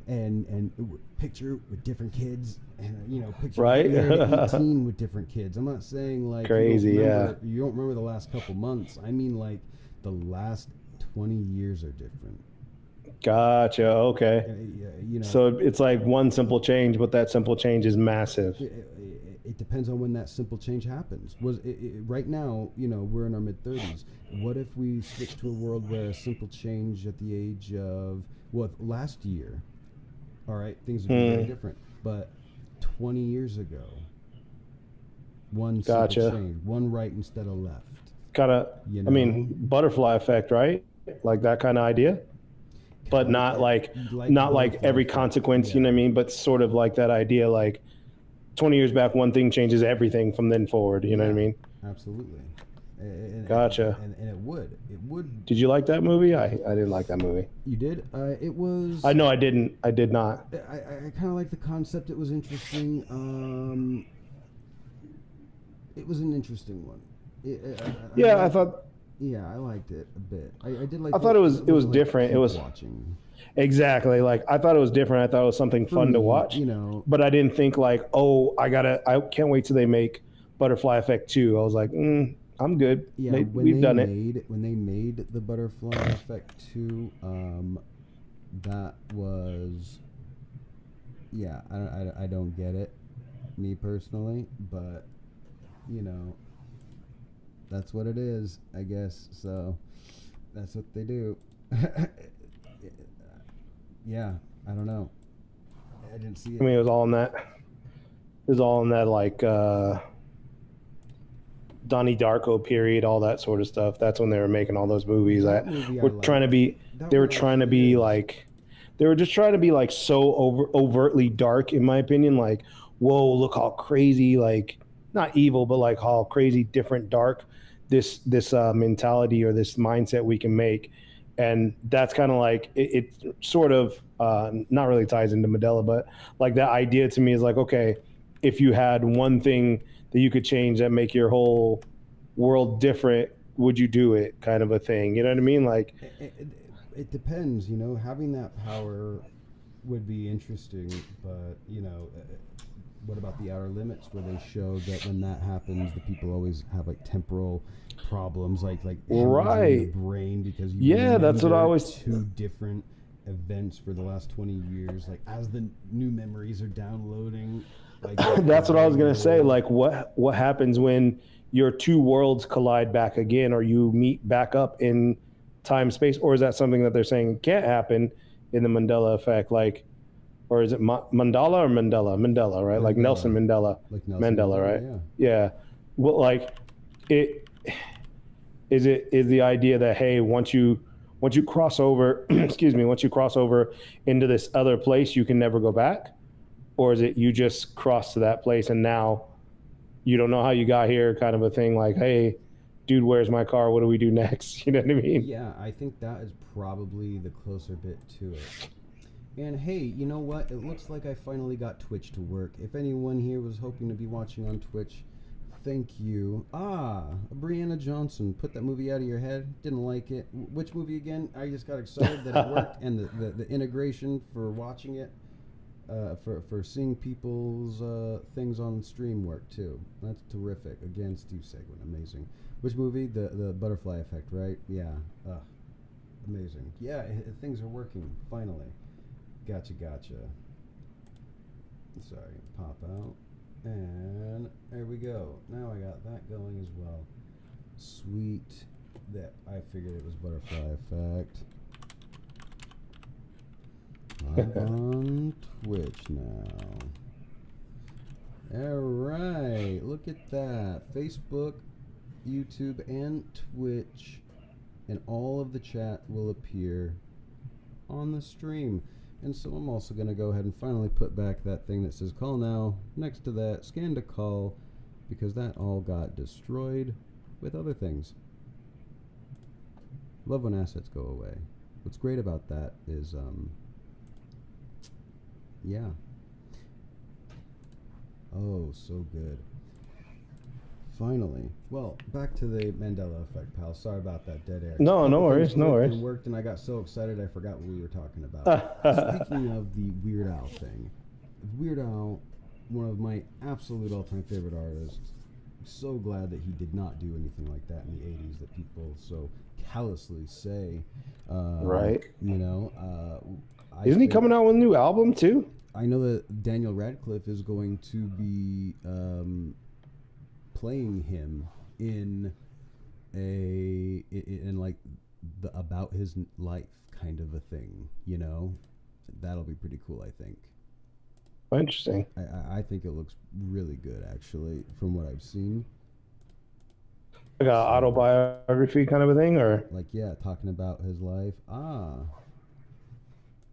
And picture with different kids, and picture right? at 18 with different kids. I'm not saying like crazy. You don't remember the last couple months. I mean, like, the last 20 years are different. Gotcha. Okay. So it's like one simple change, but that simple change is massive. It depends on when that simple change happens. Right now, we're in our mid-30s. What if we switch to a world where a simple change at the age of last year? All right, things would be very different. But 20 years ago, one simple change, one right instead of left. Kind of, I mean, butterfly effect, right? Like that kind of idea, but not like every consequence. Yeah. You know what I mean? But sort of like that idea, like 20 years back, one thing changes everything from then forward. You know what I mean? Absolutely. Gotcha. And it would. Did you like that movie? I didn't like that movie. You did? It was. I know I didn't. I did not. I kind of like the concept. It was interesting. It was an interesting one. I thought. Yeah, I liked it a bit. I did like. I thought it was different. It was watching. Exactly. Like, I thought it was different. I thought it was something fun to watch. But I didn't think like, oh, I can't wait till they make Butterfly Effect 2. I was like, I'm good. Yeah, we've done it. When they made the Butterfly Effect 2, that was, I don't get it, me personally, but that's what it is, I guess. So that's what they do. Yeah, I don't know. I didn't see it. I mean, it was all in that. Like Donnie Darko period, all that sort of stuff. That's when they were making all those movies. They were just trying to be like so overtly dark, in my opinion. Like, whoa, look how crazy, like, not evil, but like how crazy different dark this mentality or this mindset we can make. And that's kind of like it sort of not really ties into Mandela, but like that idea to me is like, okay, if you had one thing that you could change that make your whole world different, would you do it, kind of a thing? You know what I mean? Like, it depends. Having that power would be interesting, but what about the Outer Limits, where they show that when that happens, the people always have like temporal problems, like right in the brain, because that's what I always two different events for the last 20 years, like as the new memories are downloading. Like, that's what I was gonna say. Like, what happens when your two worlds collide back again, or you meet back up in time space? Or is that something that they're saying can't happen in the Mandela effect? Like, or is it Mandela or Mandela? Mandela, right? Like Nelson Mandela. Like Nelson Mandela, right? Yeah. Well, like, is the idea that, hey, once you once you cross over, excuse me, once you cross over into this other place, you can never go back? Or is it you just cross to that place and now you don't know how you got here, kind of a thing, like, hey, dude, where's my car? What do we do next? You know what I mean? Yeah, I think that is probably the closer bit to it. And hey, you know what? It looks like I finally got Twitch to work. If anyone here was hoping to be watching on Twitch, thank you. Brianna Johnson, put that movie out of your head. Didn't like it. Which movie again? I just got excited that it worked, and the integration for watching it, for seeing people's things on stream work too. That's terrific. Again, Steve Seguin, amazing. Which movie? The Butterfly Effect, right? Yeah. Amazing. Yeah, things are working finally. Gotcha. Sorry, pop out. And there we go. Now I got that going as well. Sweet. That I figured it was Butterfly Effect. I'm on Twitch now. Alright, look at that. Facebook, YouTube, and Twitch. And all of the chat will appear on the stream. And so I'm also going to go ahead and finally put back that thing that says call now next to that scan to call, because that all got destroyed with other things. Love when assets go away. What's great about that is, yeah. Oh, so good. Finally. Well, back to the Mandela Effect, pal. Sorry about that dead air. No worries. It worked, and I got so excited I forgot what we were talking about. Speaking of the Weird Al thing, Weird Al, one of my absolute all-time favorite artists. So glad that he did not do anything like that in the 80s that people so callously say. Right. You know, isn't he coming out with a new album too? I know that Daniel Radcliffe is going to be playing him in like the about his life kind of a thing, you know. That'll be pretty cool, I think. Interesting. I think it looks really good, actually, from what I've seen. Like an autobiography kind of a thing, or like, yeah, talking about his life.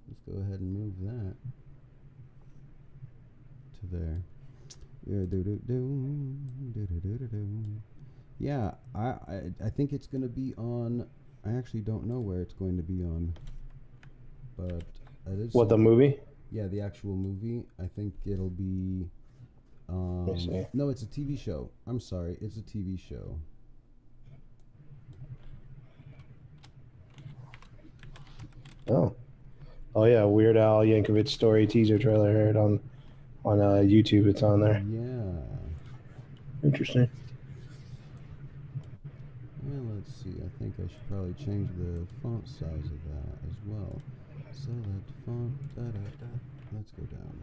Let's go ahead and move that to there. Yeah, I think it's going to be on. I actually don't know where it's going to be on, but it is. What, the movie? Yeah, the actual movie. I think it'll be. No, it's a TV show. I'm sorry, it's a TV show. Oh yeah, Weird Al Yankovic story teaser trailer. I heard on YouTube. It's on there. Yeah. Interesting. Well, let's see. I think I should probably change the font size of that as well. Select font. Let's go down.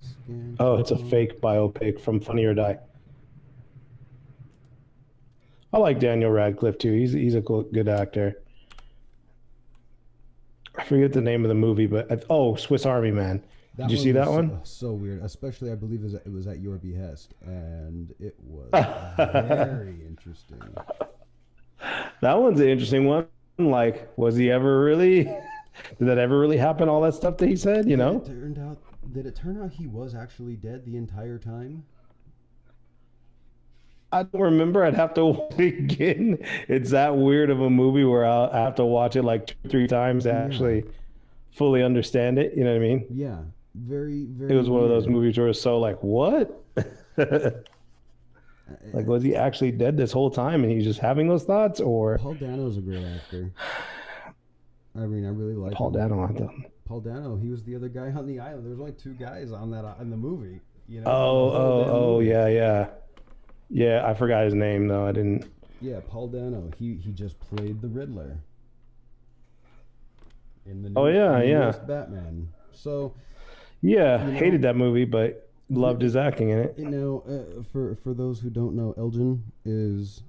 Scan. Oh, it's a fake biopic from Funny or Die. I like Daniel Radcliffe too. He's a good actor. I forget the name of the movie, but Swiss Army Man. Did you see that one? So weird, especially I believe it was at your behest, and it was very interesting. That one's an interesting one. Like, was he ever really? Did that ever really happen? All that stuff that he said, you know? Did it turn out he was actually dead the entire time? I don't remember. I'd have to watch it again. It's that weird of a movie where I'll have to watch it like 2-3 times to actually fully understand it. You know what I mean? Yeah. Very, very. It was one of those movies where it's so like, what? Like, was he actually dead this whole time and he's just having those thoughts? Or Paul Dano's a great actor. I mean, I really like Paul Dano. Paul Dano. He was the other guy on the island. There was only 2 guys on that in the movie. You know? Oh, yeah. Yeah, I forgot his name though. I didn't. Yeah, Paul Dano. He just played the Riddler in the newest Batman. So yeah, hated that movie, but loved his acting in it. You know, for those who don't know, Elgin is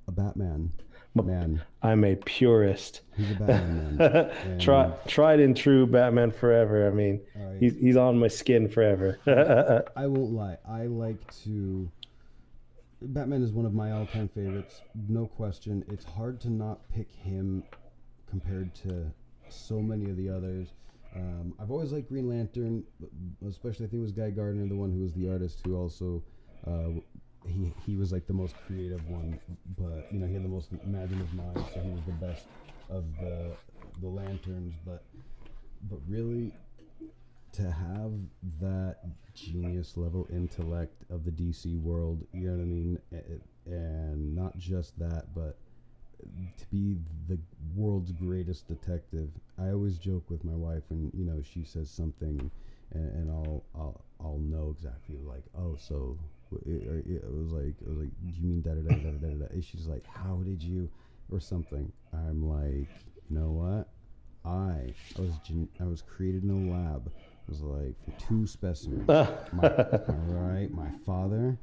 a Batman man. I'm a purist. He's a Batman man. Tried and true Batman forever. I mean, he's on my skin forever. I won't lie. I like to Batman is one of my all-time favorites, no question. It's hard to not pick him compared to so many of the others. I've always liked Green Lantern, especially I think it was Guy Gardner, the one who was the artist, who also he was like the most creative one, but he had the most imaginative mind, so he was the best of the Lanterns. But really, to have that genius level intellect of the DC world, you know what I mean, and not just that, but to be the world's greatest detective. I always joke with my wife when she says something, and I'll know exactly, like, oh, so it was like, do you mean da da da da da da? And she's like, how did you, or something. I'm like, you know what? I was created in a lab. It was like for 2 specimens. My father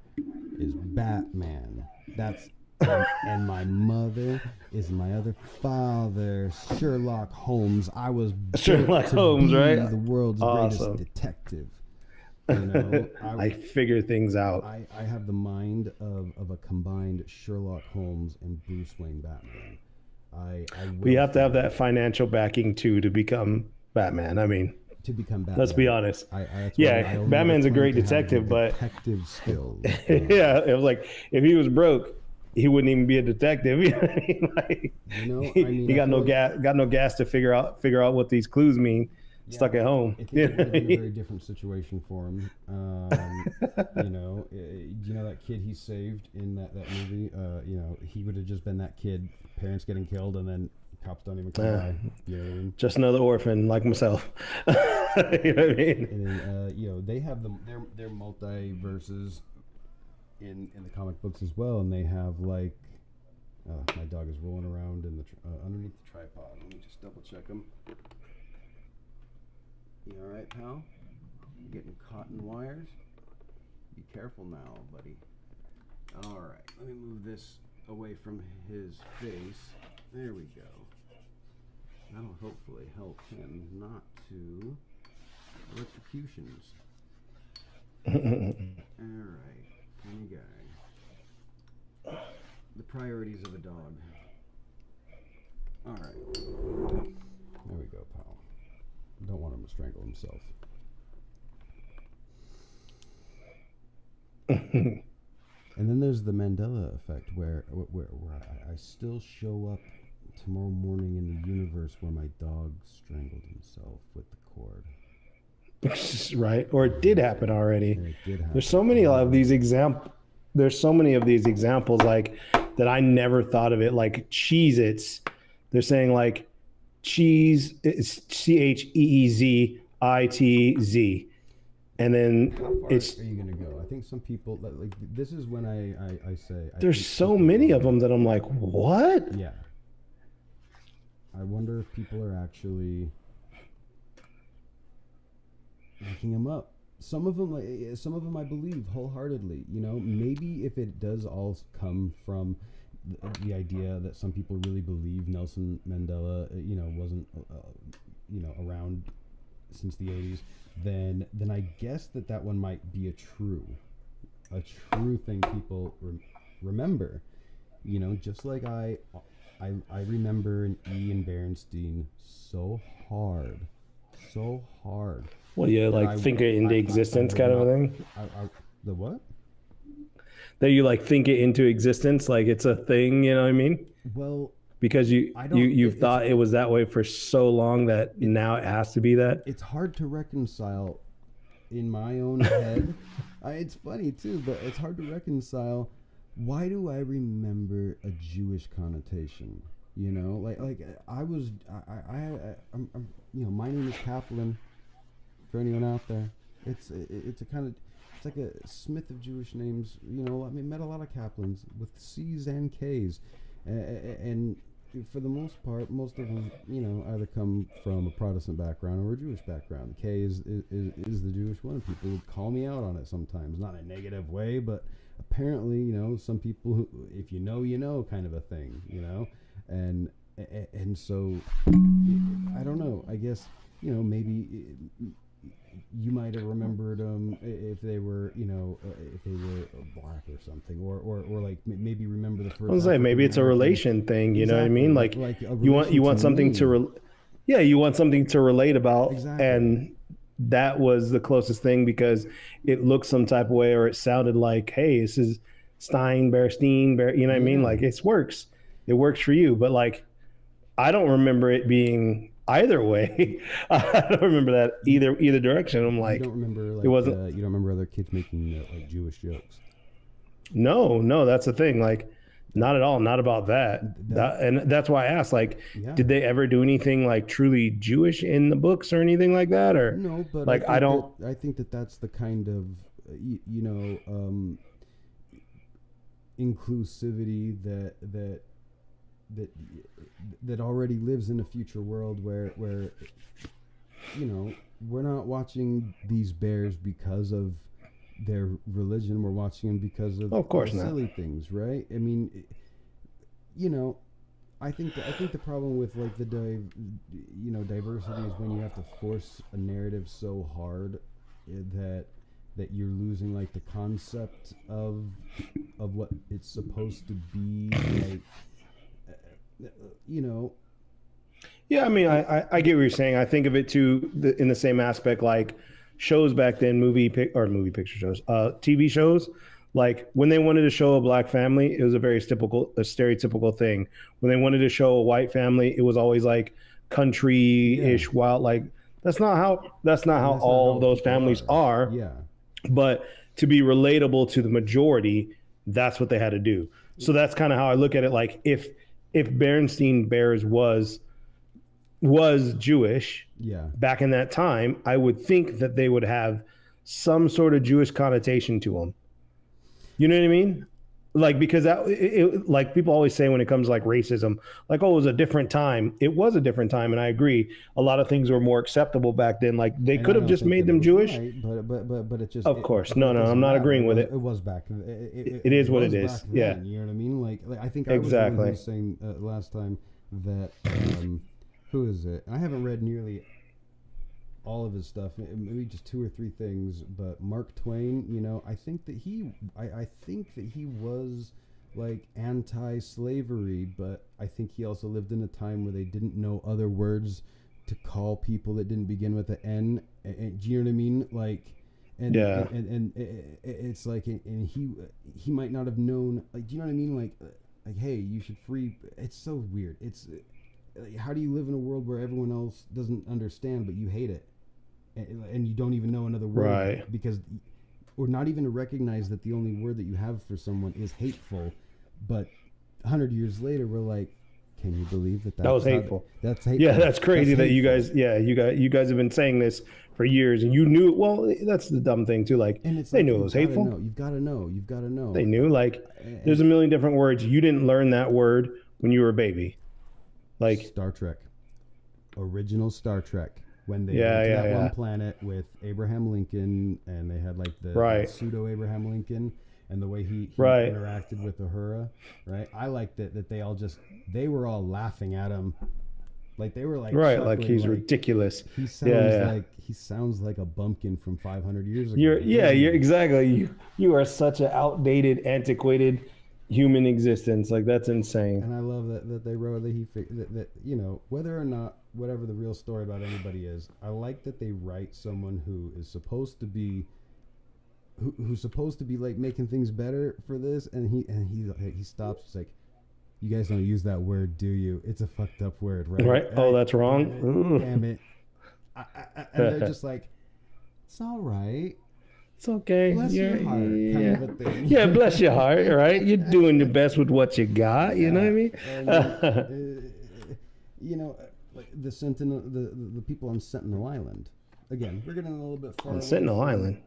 is Batman. That's and my mother is my other father, Sherlock Holmes. I was Sherlock Holmes, right? The world's greatest detective. I figure things out. I have the mind of a combined Sherlock Holmes and Bruce Wayne Batman. We have to have that financial backing too to become Batman. I mean, to become Batman. Let's be honest. Batman's a great detective, but detective skills. Yeah, it was like if he was broke, he wouldn't even be a detective. You know what I mean? He got no gas to figure out what these clues mean. Yeah, stuck at home. I think it would have been a very different situation for him. That kid he saved in that movie. He would have just been that kid. Parents getting killed, and then cops don't even come by. You know what I mean? Just another orphan like myself. You know what I mean? And then, they have their multiverses in the comic books as well, and they have like my dog is rolling around in the underneath the tripod. Let me just double check him. You all right, pal? You getting caught in wires? Be careful now, buddy. All right, let me move this away from his face. There we go. That'll hopefully help him not to electrocutions. All right, funny guy. The priorities of a dog. All right. There we go, pal. Don't want him to strangle himself. And then there's the Mandela Effect, where I still show up tomorrow morning in the universe where my dog strangled himself with the cord. Right, or it did happen already. It did happen. There's so many of these There's so many of these examples like that I never thought of it. Like Cheez-Its, they're saying like cheese is CHEEZITZ, and then how far it's. Are you gonna go? I think some people like this is when I say There's so many of them that I'm like, what? Yeah. I wonder if people are actually making them up. Some of them I believe wholeheartedly. Maybe if it does all come from the idea that some people really believe Nelson Mandela, wasn't, around since the 80s, then I guess that one might be a true thing people remember. Just like I remember an Ian Berenstein so hard. Well, you like think it into existence kind of a thing? The what? That you like think it into existence, like it's a thing, you know what I mean? Well, because you've thought it was that way for so long that now it has to be that. It's hard to reconcile in my own head. It's funny too, but it's hard to reconcile. Why do I remember a Jewish connotation? Like I'm my name is Kaplan. For anyone out there, it's like a Smith of Jewish names. I met a lot of Kaplans with C's and K's, and for the most part, most of them, either come from a Protestant background or a Jewish background. The K is the Jewish one. People would call me out on it sometimes, not in a negative way, but apparently, some people who, if you know, kind of a thing, and so I don't know. I guess maybe you might have remembered them if they were, if they were black or something, or like maybe remember the I first was say maybe it's a African-American. relation thing. You know what I Exactly, mean? Like a you relation want to something me. yeah, you want something to relate about, Exactly. and that was the closest thing because it looked some type of way or it sounded like, hey, this is Bear, you know what I mean? Yeah. Like it works for you, but like I don't remember it being either way. I don't remember that either direction. I'm You like, don't remember it wasn't. you don't remember other kids making like Jewish jokes. No, that's the thing. Like, not at all. Not about that. And that's why I asked. Like, Yeah. did they ever do anything like truly Jewish in the books or anything like that? Or No, but like I don't. I think that's the kind of inclusivity that already lives in a future world where we're not watching these bears because of their religion. We're watching them because of course not. silly things, right? I mean, I think the problem with like the diversity is when you have to force a narrative so hard that you're losing like the concept of what it's supposed to be, like Yeah, I mean, I get what you're saying. I think of it too in the same aspect, like shows back then, movie picture shows, TV shows. Like when they wanted to show a black family, it was a stereotypical thing. When they wanted to show a white family, it was always like country-ish, wild. Like that's not how all of those families are. Yeah. But to be relatable to the majority, that's what they had to do. So that's kind of how I look at it. Like if Berenstain Bears was Jewish, back in that time, I would think that they would have some sort of Jewish connotation to them. You know what I mean? Like because like people always say when it comes to like racism, like, oh, it was a different time. It was a different time, and I agree. A lot of things were more acceptable back then. Like they could have just made them Jewish. Right, but it just of course, no, I'm not agreeing with it. It was back. It is what it is. Yeah, you know what I mean. Like I think I exactly. was the one who was saying last time that who is it? I haven't read nearly all of his stuff, maybe just 2 or 3 things, but Mark Twain, I think that he was like anti-slavery, but I think he also lived in a time where they didn't know other words to call people that didn't begin with an N. And do you know what I mean? Like, and it's like, and he might not have known, like, do you know what I mean? Like, hey, you should free. It's so weird. It's how do you live in a world where everyone else doesn't understand, but you hate it? And you don't even know another word, right? Because, or not even to recognize that the only word that you have for someone is hateful. But 100 years later, we're like, can you believe that was hateful? That's hateful. Yeah, that's crazy that you guys have been saying this for years, and you knew. Well, that's the dumb thing too. Like, and they knew it was hateful. You've got to know. They knew. Like, there's a million different words. You didn't learn that word when you were a baby. Like Star Trek, original Star Trek. When they went to that one planet with Abraham Lincoln, and they had like the pseudo Abraham Lincoln, and the way he interacted with Uhura, right? I liked it that they were all laughing at him, like they were like like he's like, ridiculous. He sounds like a bumpkin from 500 years ago. You're exactly. You are such an outdated, antiquated human existence. Like that's insane. And I love that they wrote that whether or not whatever the real story about anybody is, I like that they write someone who is supposed to be who's supposed to be like making things better for this, and he stops. It's like, you guys don't use that word, do you? It's a fucked up word, right? Right. Oh, that's wrong. Damn it. And they're just like, it's all right. It's okay. Bless your heart, kind of a thing. Yeah, bless your heart, right? You're doing your best with what you got, you know what I mean? And, like the Sentinel, the people on Sentinel Island. Again, we're getting a little bit far. On Sentinel Island.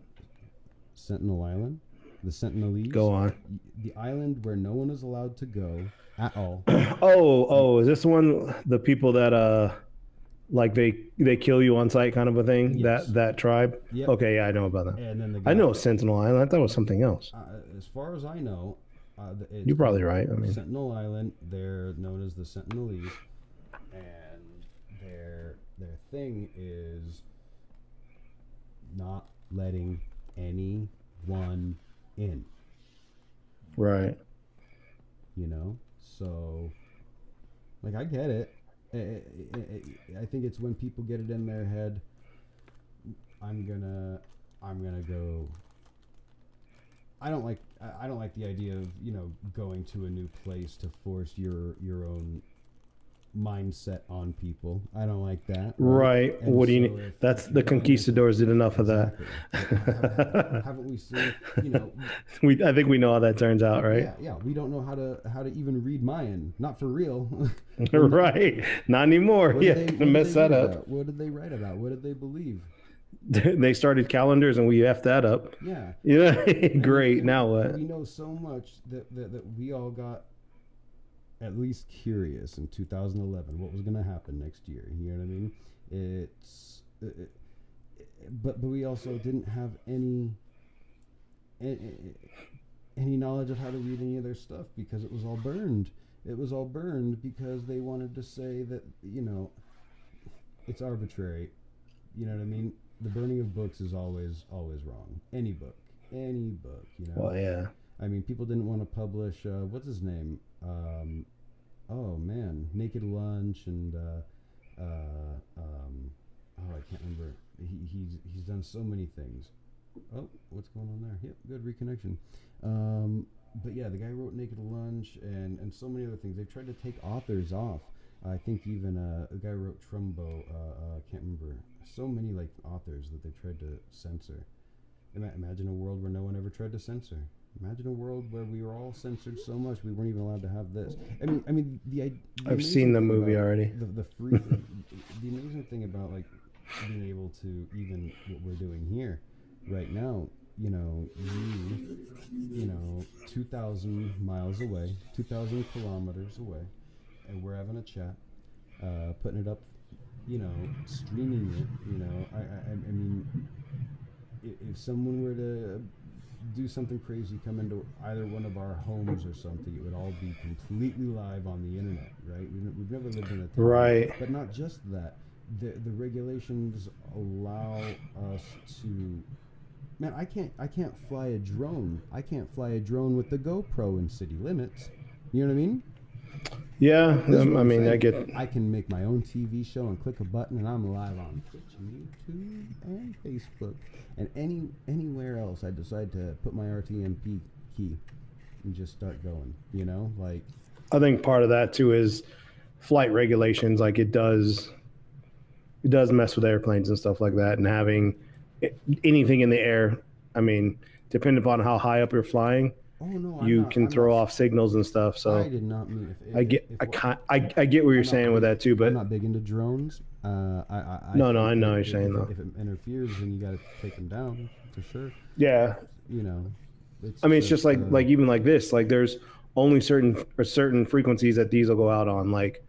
Sentinel Island, the Sentinelese. Go on. The island where no one is allowed to go at all. Is this one the people that like they kill you on sight kind of a thing? Yes. That tribe? Yep. Okay, yeah, I know about that. And then I know Sentinel Island. I thought it was something else. As far as I know, you're probably right. I mean, Sentinel Island. They're known as the Sentinelese, and their thing is not letting anyone in. Right. You know, so like I get it. I think it's when people get it in their head. I'm gonna go. I don't like the idea of going to a new place to force your own mindset on people. I don't like that. Right. And What do you so need? That's the conquistadors did enough of that. Haven't we seen? I think we know how that turns out, right? Yeah. We don't know how to even read Mayan. Not for real. Right. Not anymore. Yeah. Gonna mess that up. What did they write about? What did they believe? They started calendars and we effed that up. Yeah. Great. And now what? We know so much that we all got at least curious in 2011 what was going to happen next year. You know what I mean? But we also didn't have any knowledge of how to read any of their stuff because it was all burned. It was all burned because they wanted to say that it's arbitrary. You know what I mean? The burning of books is always wrong. Any book. Well, yeah. I mean, people didn't want to publish what's his name? Naked Lunch and I can't remember. He's done so many things. Oh, what's going on there? Yep, good reconnection. But yeah, the guy wrote Naked Lunch and so many other things. They've tried to take authors off. I think even a guy wrote Trumbo. Can't remember. So many like authors that they tried to censor. Imagine a world where no one ever tried to censor. Imagine a world where we were all censored so much we weren't even allowed to have this. I mean, I've seen the movie already. The free, the amazing thing about like being able to even what we're doing here right now. 2,000 miles away, 2,000 kilometers away, and we're having a chat, putting it up, streaming it. I mean, if someone were to do something crazy, come into either one of our homes or something, it would all be completely live on the internet, right? We've never lived in a town. Right. But not just that. The regulations allow us to. Man, I can't fly a drone. I can't fly a drone with the GoPro in city limits. You know what I mean? Yeah, I get. I can make my own TV show and click a button, and I'm live on Twitch and YouTube and Facebook and anywhere else. I decide to put my RTMP key and just start going. I think part of that too is flight regulations. Like it does mess with airplanes and stuff like that, and having anything in the air. I mean, depending upon how high up you're flying. Oh no! I'm can throw off signals and stuff. So I did not mean. I get what you're saying with that too, but I'm not big into drones. I know what you're saying though. If it interferes, then you got to take them down for sure. Yeah. It's just like even like this. Like there's only certain frequencies that these will go out on. Like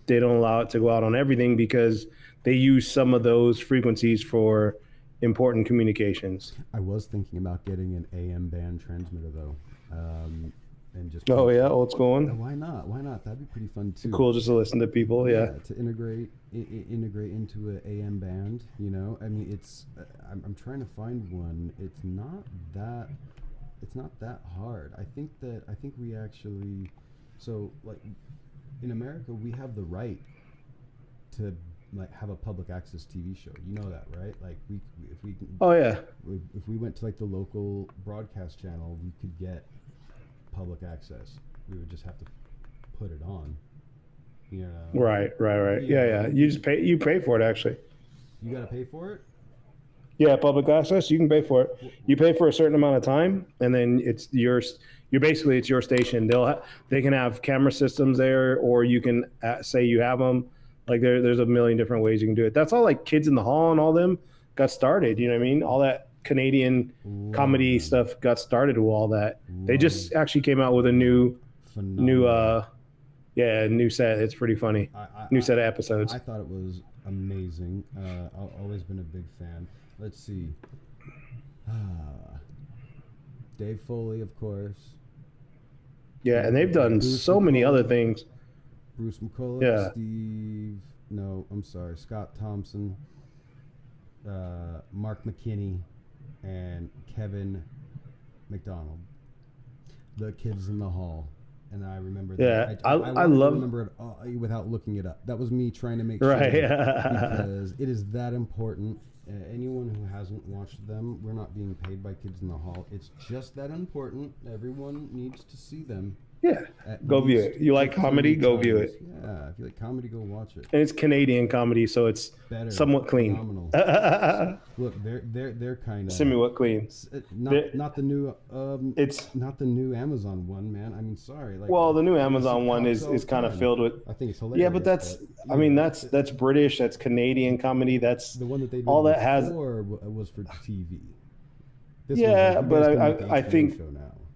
they don't allow it to go out on everything because they use some of those frequencies for important communications. I was thinking about getting an AM band transmitter though, and just old school one. Why not? That'd be pretty fun too. Cool, just to listen to people. Yeah. To integrate into an AM band. I mean, it's. I'm trying to find one. It's not that hard. I think we actually. So like, in America, we have the right to have a public access TV show. You know that, right? Like if we Oh yeah. If we went to like the local broadcast channel, we could get public access. We would just have to put it on. Right. Yeah. You pay for it actually. You gotta pay for it? Yeah, public access, you can pay for it. You pay for a certain amount of time, and then it's yours. It's your station. They can have camera systems there, or you can say you have them. Like there's a million different ways you can do it. That's all like Kids in the Hall and all them got started. You know what I mean? All that Canadian comedy stuff got started with all that. They just actually came out with a new set. It's pretty funny. New set of episodes. I thought it was amazing. I've always been a big fan. Let's see. Dave Foley, of course. Yeah, and they've done so many other things. Bruce McCulloch, Scott Thompson. Mark McKinney and Kevin McDonald, The Kids in the Hall. And I remember that. Yeah, I wanted love to remember it without looking it up. That was me trying to make right. sure because it is that important. Anyone who hasn't watched them, we're not being paid by Kids in the Hall. It's just that important. Everyone needs to see them. Yeah, go view it. You like comedy? Go view it. Yeah, if you like comedy, go watch it. And it's Canadian comedy, so it's Better, somewhat clean. Phenomenal. Look, they're kind of somewhat clean. Not the new it's not the new Amazon one, man. I mean, sorry. Like, well, the new Amazon one is kind of filled with. I think it's hilarious. Yeah, but that's British. That's Canadian comedy. That's the one that they did all that has. Was for TV. But I think.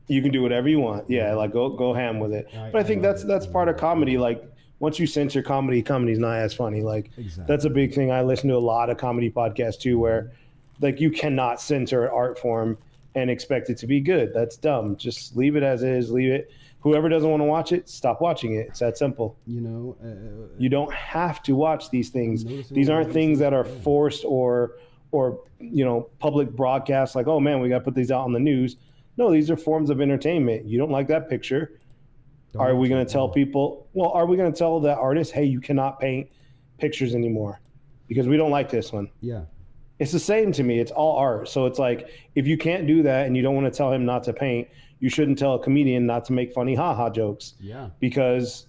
You can do whatever you want. Yeah, like go ham with it. But I think that's part of comedy. Like once you censor comedy, comedy's not as funny. Like that's a big thing. I listen to a lot of comedy podcasts too, where like you cannot censor an art form and expect it to be good. That's dumb. Just leave it as is. Leave it. Whoever doesn't want to watch it, stop watching it. It's that simple. You don't have to watch these things. These aren't things that are forced or public broadcasts. Like, oh man, we got to put these out on the news. No, these are forms of entertainment. You don't like that picture. Are we going to tell people? Well, are we going to tell that artist, hey, you cannot paint pictures anymore because we don't like this one? Yeah. It's the same to me. It's all art. So it's like, if you can't do that and you don't want to tell him not to paint, you shouldn't tell a comedian not to make funny ha-ha jokes. Yeah. Because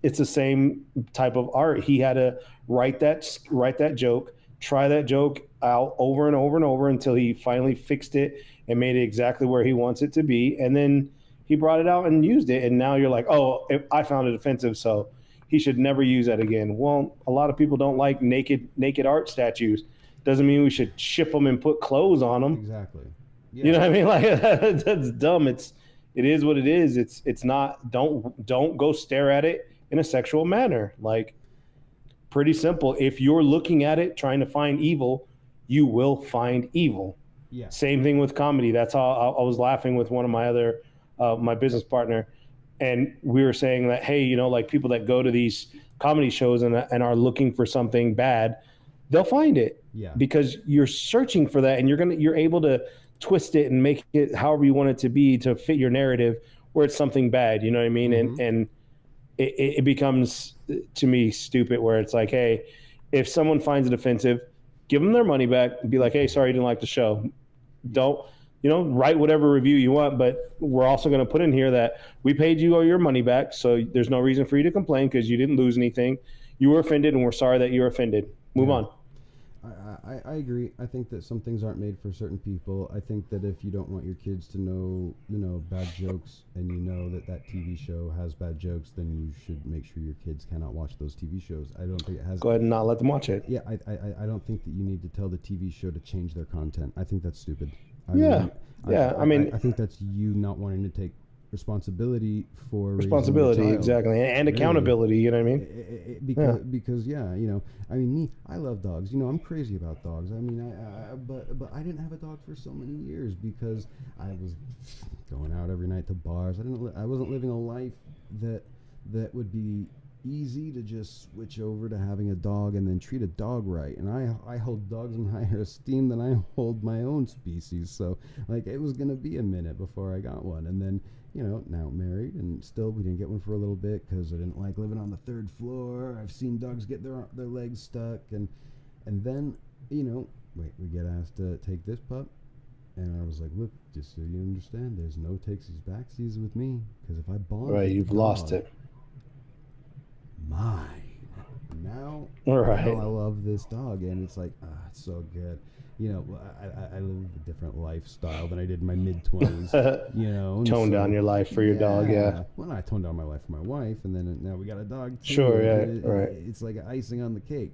it's the same type of art. He had to write that joke, try that joke out over and over and over until he finally fixed it and made it exactly where he wants it to be. And then he brought it out and used it. And now you're like, oh, I found it offensive, so he should never use that again. Well, a lot of people don't like naked art statues. Doesn't mean we should ship them and put clothes on them. Exactly. Yeah. You know what I mean? Like that's dumb. It is what it is. It's not, don't go stare at it in a sexual manner. Like pretty simple. If you're looking at it, trying to find evil, you will find evil. Yeah. Same thing with comedy. That's how I was laughing with one of my other, my business partner. And we were saying that, hey, like people that go to these comedy shows and are looking for something bad, they'll find it. Yeah. Because you're searching for that and you're able to twist it and make it however you want it to be to fit your narrative where it's something bad. You know what I mean? Mm-hmm. And it becomes, to me, stupid where it's like, hey, if someone finds it offensive, give them their money back and be like, hey, sorry you didn't like the show. Don't, write whatever review you want, but we're also going to put in here that we paid you all your money back, so there's no reason for you to complain because you didn't lose anything. You were offended, and we're sorry that you were offended. Move on. I agree. I think that some things aren't made for certain people. I think that if you don't want your kids to know, bad jokes, and that TV show has bad jokes, then you should make sure your kids cannot watch those TV shows. I don't think it has. Go ahead and not let them watch it. Yeah, I don't think that you need to tell the TV show to change their content. I think that's stupid. I think that's you not wanting to take responsibility for exactly, and accountability. You know what I mean? Because me, I love dogs. I'm crazy about dogs. I mean, but I didn't have a dog for so many years because I was going out every night to bars. I wasn't living a life that would be easy to just switch over to having a dog and then treat a dog right. And I hold dogs in higher esteem than I hold my own species. So like it was gonna be a minute before I got one, and then now married, and still we didn't get one for a little bit because I didn't like living on the third floor. I've seen dogs get their legs stuck, and then we get asked to take this pup, and I was like, look, just so you understand, there's no takesies backsies with me, because if I bond right, you've lost it. Mine. Now, right. I love this dog, and it's like, it's so good. I live a different lifestyle than I did in my mid-20s. Tone down your life for your dog, yeah. Well, I toned down my life for my wife, and then now we got a dog too. Sure, yeah, right. It's like icing on the cake.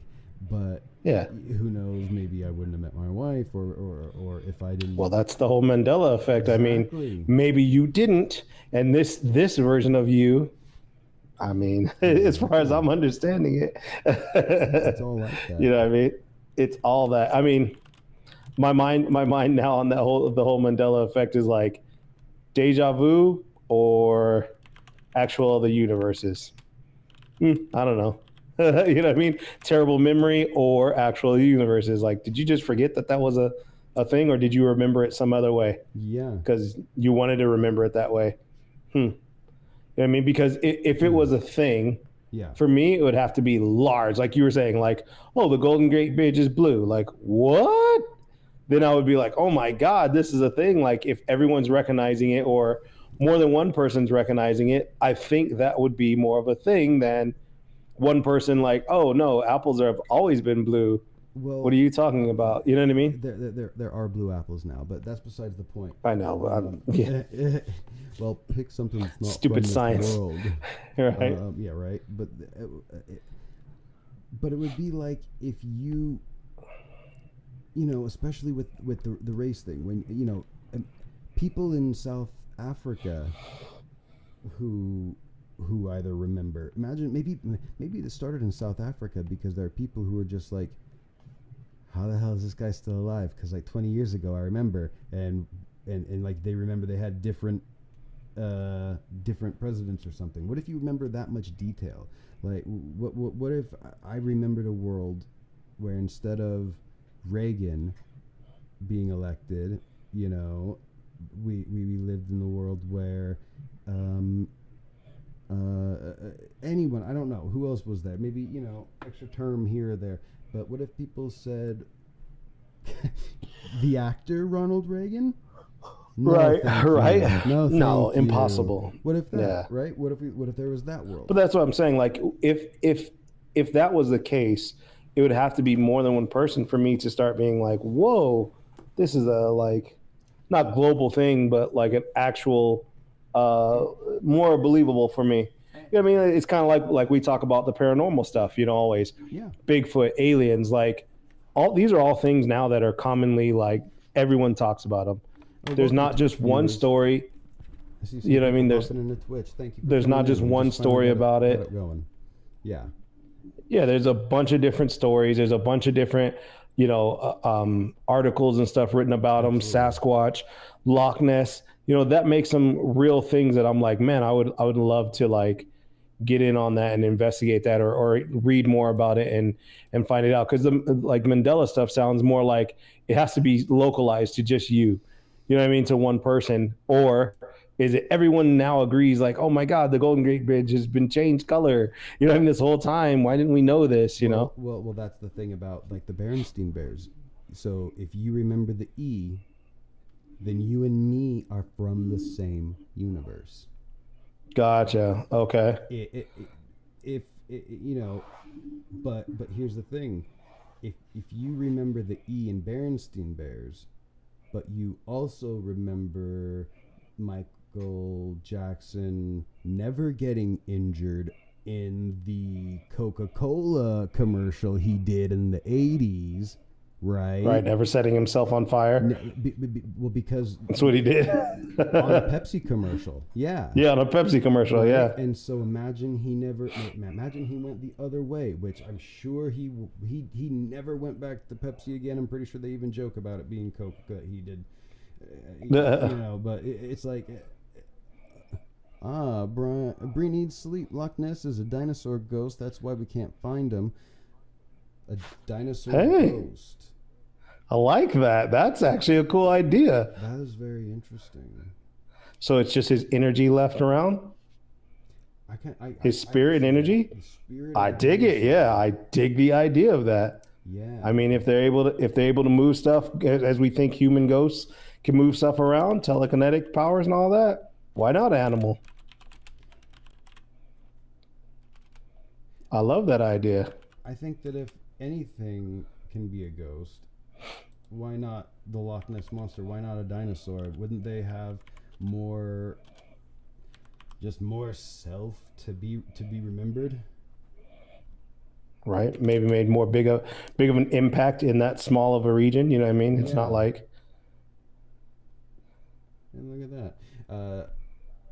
But yeah, who knows? Maybe I wouldn't have met my wife, or if I didn't. Well, that's the whole Mandela effect. Exactly. I mean, maybe you didn't, and this version of you. I mean, as far as I'm understanding it, it's all like that. You know what I mean? It's all that. I mean, my mind now on the whole Mandela effect is like deja vu or actual other universes. I don't know. You know what I mean? Terrible memory or actual universes. Like, did you just forget that that was a thing, or did you remember it some other way Yeah. because you wanted to remember it that way? You know what I mean? Because if it was a thing, Yeah. for me, it would have to be large. Like you were saying, like, oh, the Golden Gate Bridge is blue. Like, what? Then I would be like, oh my God, this is a thing. Like, if everyone's recognizing it or more than one person's recognizing it, I think that would be more of a thing than one person like, oh no, apples have always been blue. What Well, are you talking about? You know what I mean? there are blue apples now, but that's besides the point. I know. But yeah. Well, pick something that's not Stupid from this science. world. Right. Yeah, right. But it would be like if you, especially with the race thing, when people in South Africa who either remember, imagine maybe this started in South Africa because there are people who are just like, how the hell is this guy still alive? Because like 20 years ago I remember, and like they remember they had different presidents or something. What if you remember that much detail? Like what if I remembered a world where instead of Reagan being elected, we lived in a world where anyone, I don't know who else was there, maybe extra term here or there, but what if people said the actor Ronald Reagan? No, right. You. No, Impossible. You. What if that? Yeah. Right? What if there was that world? But that's what I'm saying. Like, if that was the case, it would have to be more than one person for me to start being like, whoa, this is a like not global thing, but like an actual more believable for me. You know what I mean? It's kind of like we talk about the paranormal stuff, always. Yeah. Bigfoot, aliens, like these are all things now that are commonly like everyone talks about them. There's not just one story. You know what I mean? There's in the Twitch. Thank you. There's not just one story about it. Going. Yeah. Yeah, there's a bunch of different stories. There's a bunch of different, articles and stuff written about them. Sasquatch, Loch Ness. That makes some real things that I'm like, man, I would love to like get in on that and investigate that or read more about it and find it out. Because the like Mandela stuff sounds more like it has to be localized to just you. You know what I mean? To one person. Or is it everyone now agrees like, oh my God, the Golden Gate Bridge has been changed color. You know what I mean? This whole time, why didn't we know this? Well, that's the thing about like the Berenstain Bears. So if you remember the E, then you and me are from the same universe. Gotcha. Okay. But here's the thing: if you remember the E in Berenstain Bears, but you also remember Michael Jackson never getting injured in the Coca-Cola commercial he did in the 80s, right? Right, never setting himself on fire. Well, because that's what he did on a Pepsi commercial. Yeah. Yeah, on a Pepsi commercial. Right? Yeah. And so imagine he went the other way, which I'm sure he never went back to Pepsi again. I'm pretty sure they even joke about it being Coke that he did. But it's like, Bree needs sleep. Loch Ness is a dinosaur ghost. That's why we can't find him. A dinosaur ghost. I like that. That's actually a cool idea. That is very interesting. So it's just his energy left around? His spirit energy? I dig it. Yeah, I dig the idea of that. Yeah. I mean, if they're able to move stuff as we think human ghosts can move stuff around, telekinetic powers and all that, why not animal? I love that idea. I think that if anything can be a ghost, why not the Loch Ness Monster? Why not a dinosaur? Wouldn't they have more self to be remembered? Right? Maybe made more big of an impact in that small of a region. You know what I mean? It's not like. And look at that,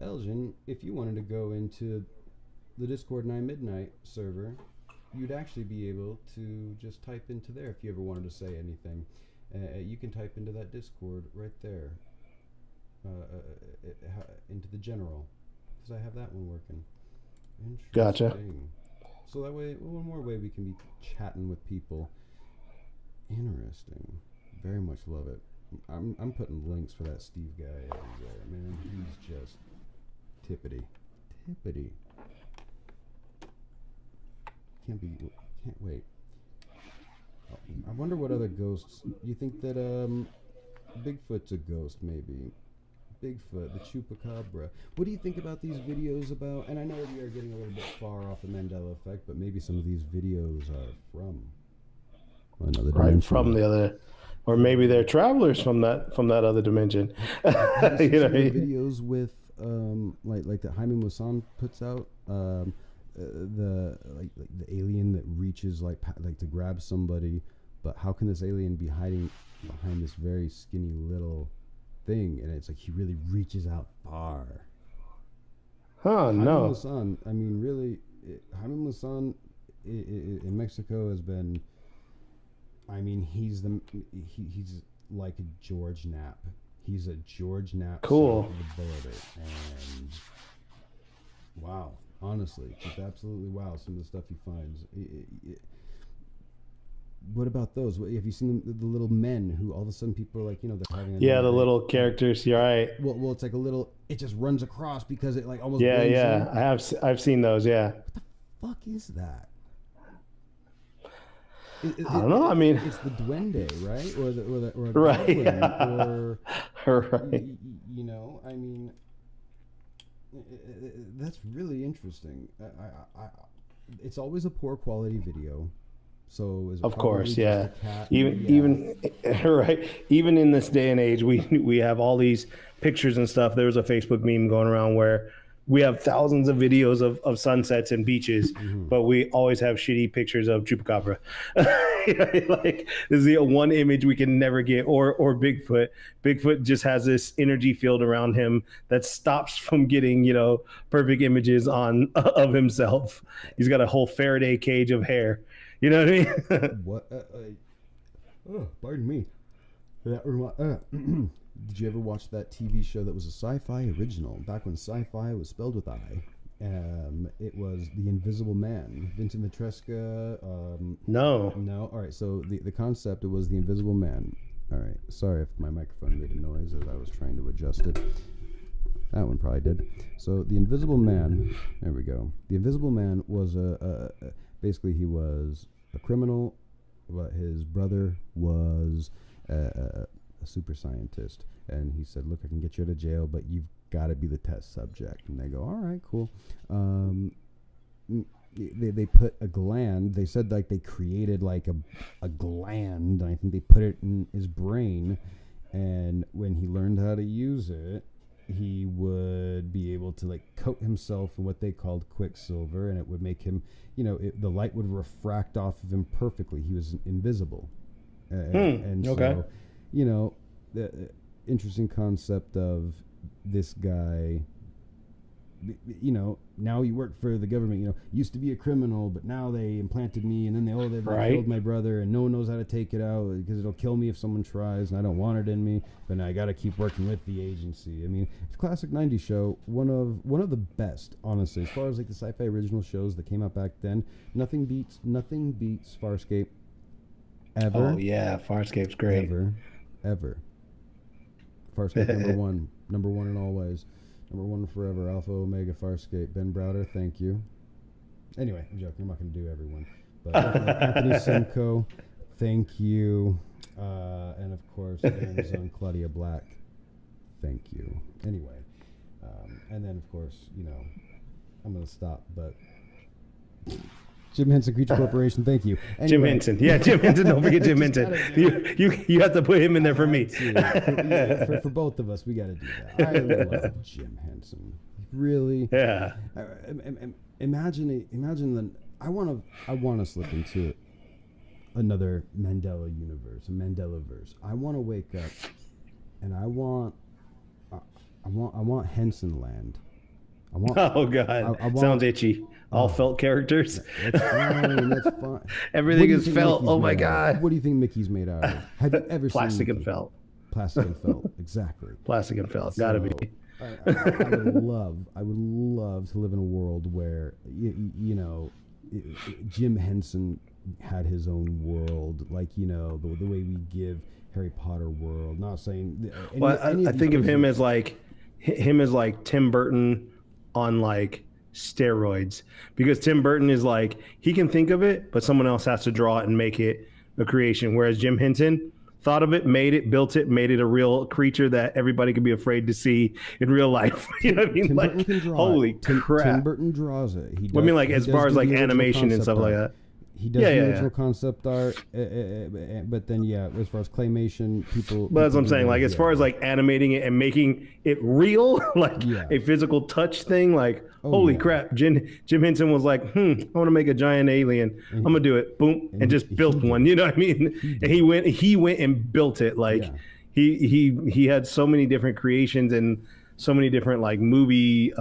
Elgin. If you wanted to go into the Discord 9 Midnight server, you'd actually be able to just type into there if you ever wanted to say anything. You can type into that Discord right there, into the general, because I have that one working. Gotcha. So that way, one more way we can be chatting with people. Interesting. Very much love it. I'm putting links for that Steve guy everywhere. Man, he's just tippity. Can't wait. Oh, I wonder what other ghosts. You think that Bigfoot's a ghost, maybe? Bigfoot, the Chupacabra. What do you think about these videos about? And I know we are getting a little bit far off the Mandela Effect, but maybe some of these videos are from another dimension. Right, from the other, or maybe they're travelers from that other dimension. Have you seen some of the videos with like that Jaime Maussan puts out? The alien that reaches like to grab somebody, but how can this alien be hiding behind this very skinny little thing? And it's like he really reaches out far. No. Jaime Maussan, I mean, really, Jaime Maussan in Mexico has been. I mean, he's like a George Knapp. He's a George Knapp. Cool. And wow. Honestly, just absolutely wow, some of the stuff he finds. What about those? Have you seen the little men who all of a sudden people are like, they're having the little characters, you're right. Well, it's like a little, it just runs across because it like almost Yeah. in. I've seen those, yeah. What the fuck is that? I don't know. I mean, it's the duende, right? Or the right. Goblin, Yeah. or right. I mean, that's really interesting. It's always a poor quality video, so of course, yeah. Even right. Even in this day and age, we have all these pictures and stuff. There was a Facebook meme going around where we have thousands of videos of sunsets and beaches, but we always have shitty pictures of Chupacabra. Like, this is the one image we can never get. Or Bigfoot. Bigfoot just has this energy field around him that stops from getting, perfect images of himself. He's got a whole Faraday cage of hair. You know what I mean? What? Pardon me. Did you ever watch that TV show that was a sci-fi original? Back when sci-fi was spelled with I. It was The Invisible Man. Vincent Vitresca. No. All right. So the concept, it was The Invisible Man. All right. Sorry if my microphone made a noise as I was trying to adjust it. That one probably did. So The Invisible Man. There we go. The Invisible Man was basically he was a criminal, but his brother was a super scientist, and he said, look, I can get you out of jail, but you've got to be the test subject. And they go, all right, cool. They put a gland, they said like they created like a gland, and I think they put it in his brain, and when he learned how to use it, he would be able to like coat himself in what they called quicksilver, and it would make him, the light would refract off of him perfectly. He was invisible. And okay. So, the interesting concept of this guy, now he worked for the government, used to be a criminal, but now they implanted me, and then they killed my brother, and no one knows how to take it out because it'll kill me if someone tries, and I don't want it in me, but now I got to keep working with the agency. I mean, it's a classic 90s show, one of the best, honestly, as far as like the sci-fi original shows that came out back then. Nothing beats Farscape ever. Oh yeah, Farscape's great. Ever. Farscape number one in all ways. Number one forever, Alpha Omega Farscape. Ben Browder, thank you. Anyway, I'm joking. I'm not going to do everyone. But Anthony Simcoe, thank you. And of course, Amazon Claudia Black, thank you. Anyway, and then of course, I'm going to stop, but Jim Henson Creature Corporation, thank you. Anyway. Jim Henson. Yeah, Jim Henson. Don't forget Jim Henson. You have to put him in there for me. For both of us, we got to do that. I love Jim Henson. Really? Yeah. Imagine the. I want to slip into another Mandela universe, a Mandela-verse. I want to wake up, and I want Henson Land. Oh God! Sounds itchy. All felt characters. That's fine. Everything is felt. Oh my God! What do you think Mickey's made out of? Have you ever plastic seen and felt? Plastic and felt. Exactly. Plastic and felt. Gotta be. I would love to live in a world where Jim Henson had his own world, like the way we give Harry Potter world. Not saying I think of him as like Tim Burton on like steroids, because Tim Burton is like, he can think of it, but someone else has to draw it and make it a creation. Whereas Jim Henson thought of it, made it, built it, made it a real creature that everybody could be afraid to see in real life. You know what I mean? Tim like, Burton can draw holy it. crap! Tim Burton draws it. He does, I mean, like, he as does far as do like the original animation and stuff concept like art. that. He does the original concept art, but then as far as claymation, people. But that's what I'm saying. Like, as far as like animating it and making it real, like a physical touch thing, like, holy crap! Jim Henson was like, I want to make a giant alien. I'm gonna do it. Boom, and just built one. You know what I mean? And he went and built it. Like, he had so many different creations and so many different like movie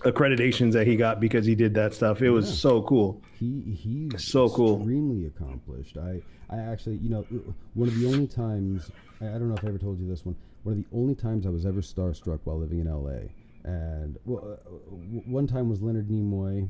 accreditations that he got because he did that stuff. It was so cool. He's so cool, extremely accomplished. I actually, one of the only times, I don't know if I ever told you this one of the only times I was ever starstruck while living in LA, and one time was Leonard Nimoy.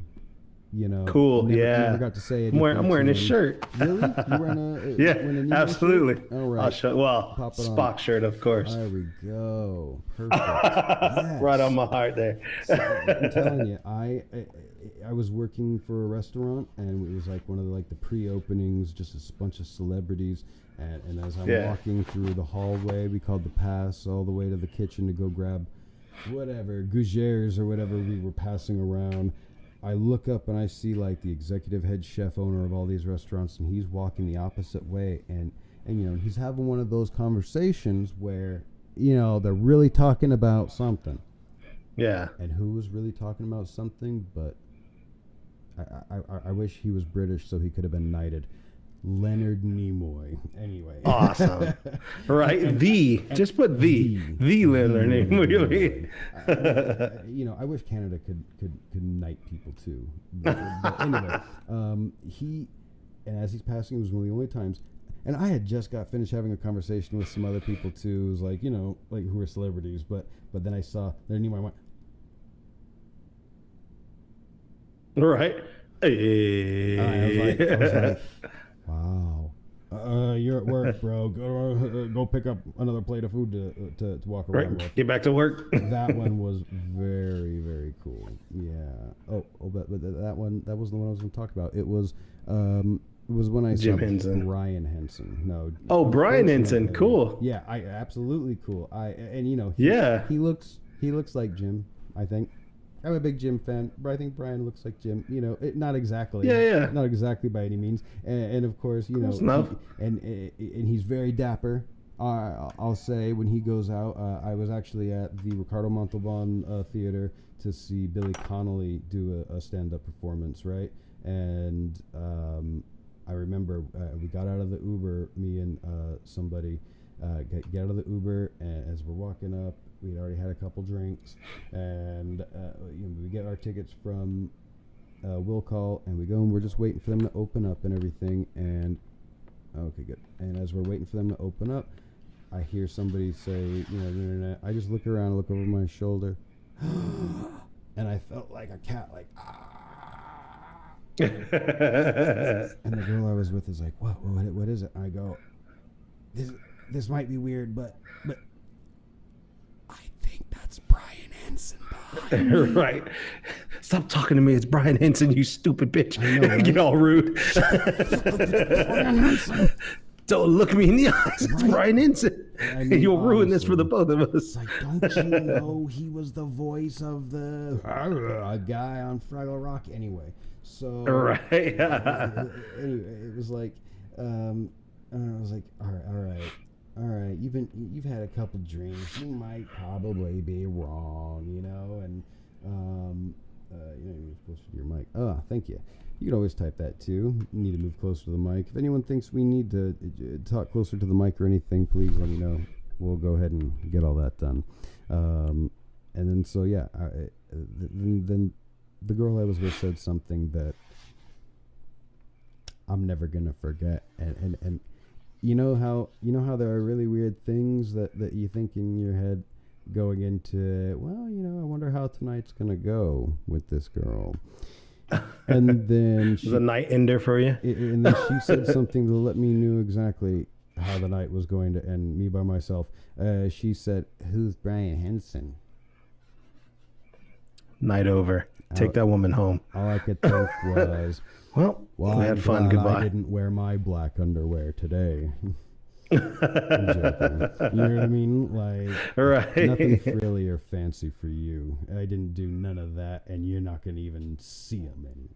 Cool. Never got to say it. I'm wearing his shirt. Really? You wearing a absolutely. Shirt? All right. Spock shirt, of course. There we go. Perfect. Yes. Right on my heart there. So, I'm telling you, I was working for a restaurant, and it was like one of the pre-openings, just a bunch of celebrities, and as I'm walking through the hallway, we called the pass all the way to the kitchen to go grab whatever gougères or whatever we were passing around. I look up and I see like the executive head chef owner of all these restaurants, and he's walking the opposite way, and he's having one of those conversations where they're really talking about something. Yeah. And who was really talking about something? But I wish he was British so he could have been knighted. Leonard Nimoy. Anyway. Awesome. Right? Just put the Leonard Nimoy. I wish Canada could knight people too. But anyway, and as he's passing, it was one of the only times. And I had just got finished having a conversation with some other people too. It was like, like who are celebrities. But then I saw Leonard Nimoy. I went, right. Hey. I was like, wow. You're at work, bro. Go pick up another plate of food to walk around with. Get back to work. That one was very, very cool. Yeah. But that was the one I was going to talk about. It was when I Jim saw Henson. Brian Henson. No. Oh, Brian Henson. Cool. Yeah. Absolutely cool. He looks like Jim, I think. I'm a big Jim fan, but I think Brian looks like Jim. Not exactly. Yeah. Not exactly by any means. And of course, and he's very dapper. I'll say when he goes out, I was actually at the Ricardo Montalban Theater to see Billy Connolly do a stand-up performance, right? And I remember we got out of the Uber, me and somebody get out of the Uber, and as we're walking up, we'd already had a couple drinks, and we get our tickets from Will Call, and we go and we're just waiting for them to open up and everything. And okay, good. And as we're waiting for them to open up, I hear somebody say, the internet. I just look around, look over my shoulder, and I felt like a cat, like ah. And the girl I was with is like, what is it? And I go, this might be weird, but I think that's Brian Henson. Right. Stop talking to me. It's Brian Henson, you stupid bitch. I know, right? Get all rude. Brian Henson. Don't look me in the eyes. It's Brian Henson. I mean, you'll ruin this for the both of us. It's like, don't you know he was the voice of the guy on Fraggle Rock anyway? So right. Anyway, it was like, I was like, all right, you've had a couple drinks. You might probably be wrong, and you're closer to your mic. Oh, thank you. You can always type that too. You need to move closer to the mic. If anyone thinks we need to talk closer to the mic or anything, please let me know. We'll go ahead and get all that done. And then then the girl I was with said something that I'm never gonna forget, and you know how there are really weird things that you think in your head, going into, well, I wonder how tonight's gonna go with this girl. And then It was a night ender for you. And then she said something to let me know exactly how the night was going to end. Me by myself. She said, "Who's Brian Henson?" Night over. Take that woman home. All I could think was, well, we I'm had fun. glad Goodbye. I didn't wear my black underwear today. I'm joking. You know what I mean? Like, right. Nothing frilly or fancy for you. I didn't do none of that, and you're not gonna even see them anyway.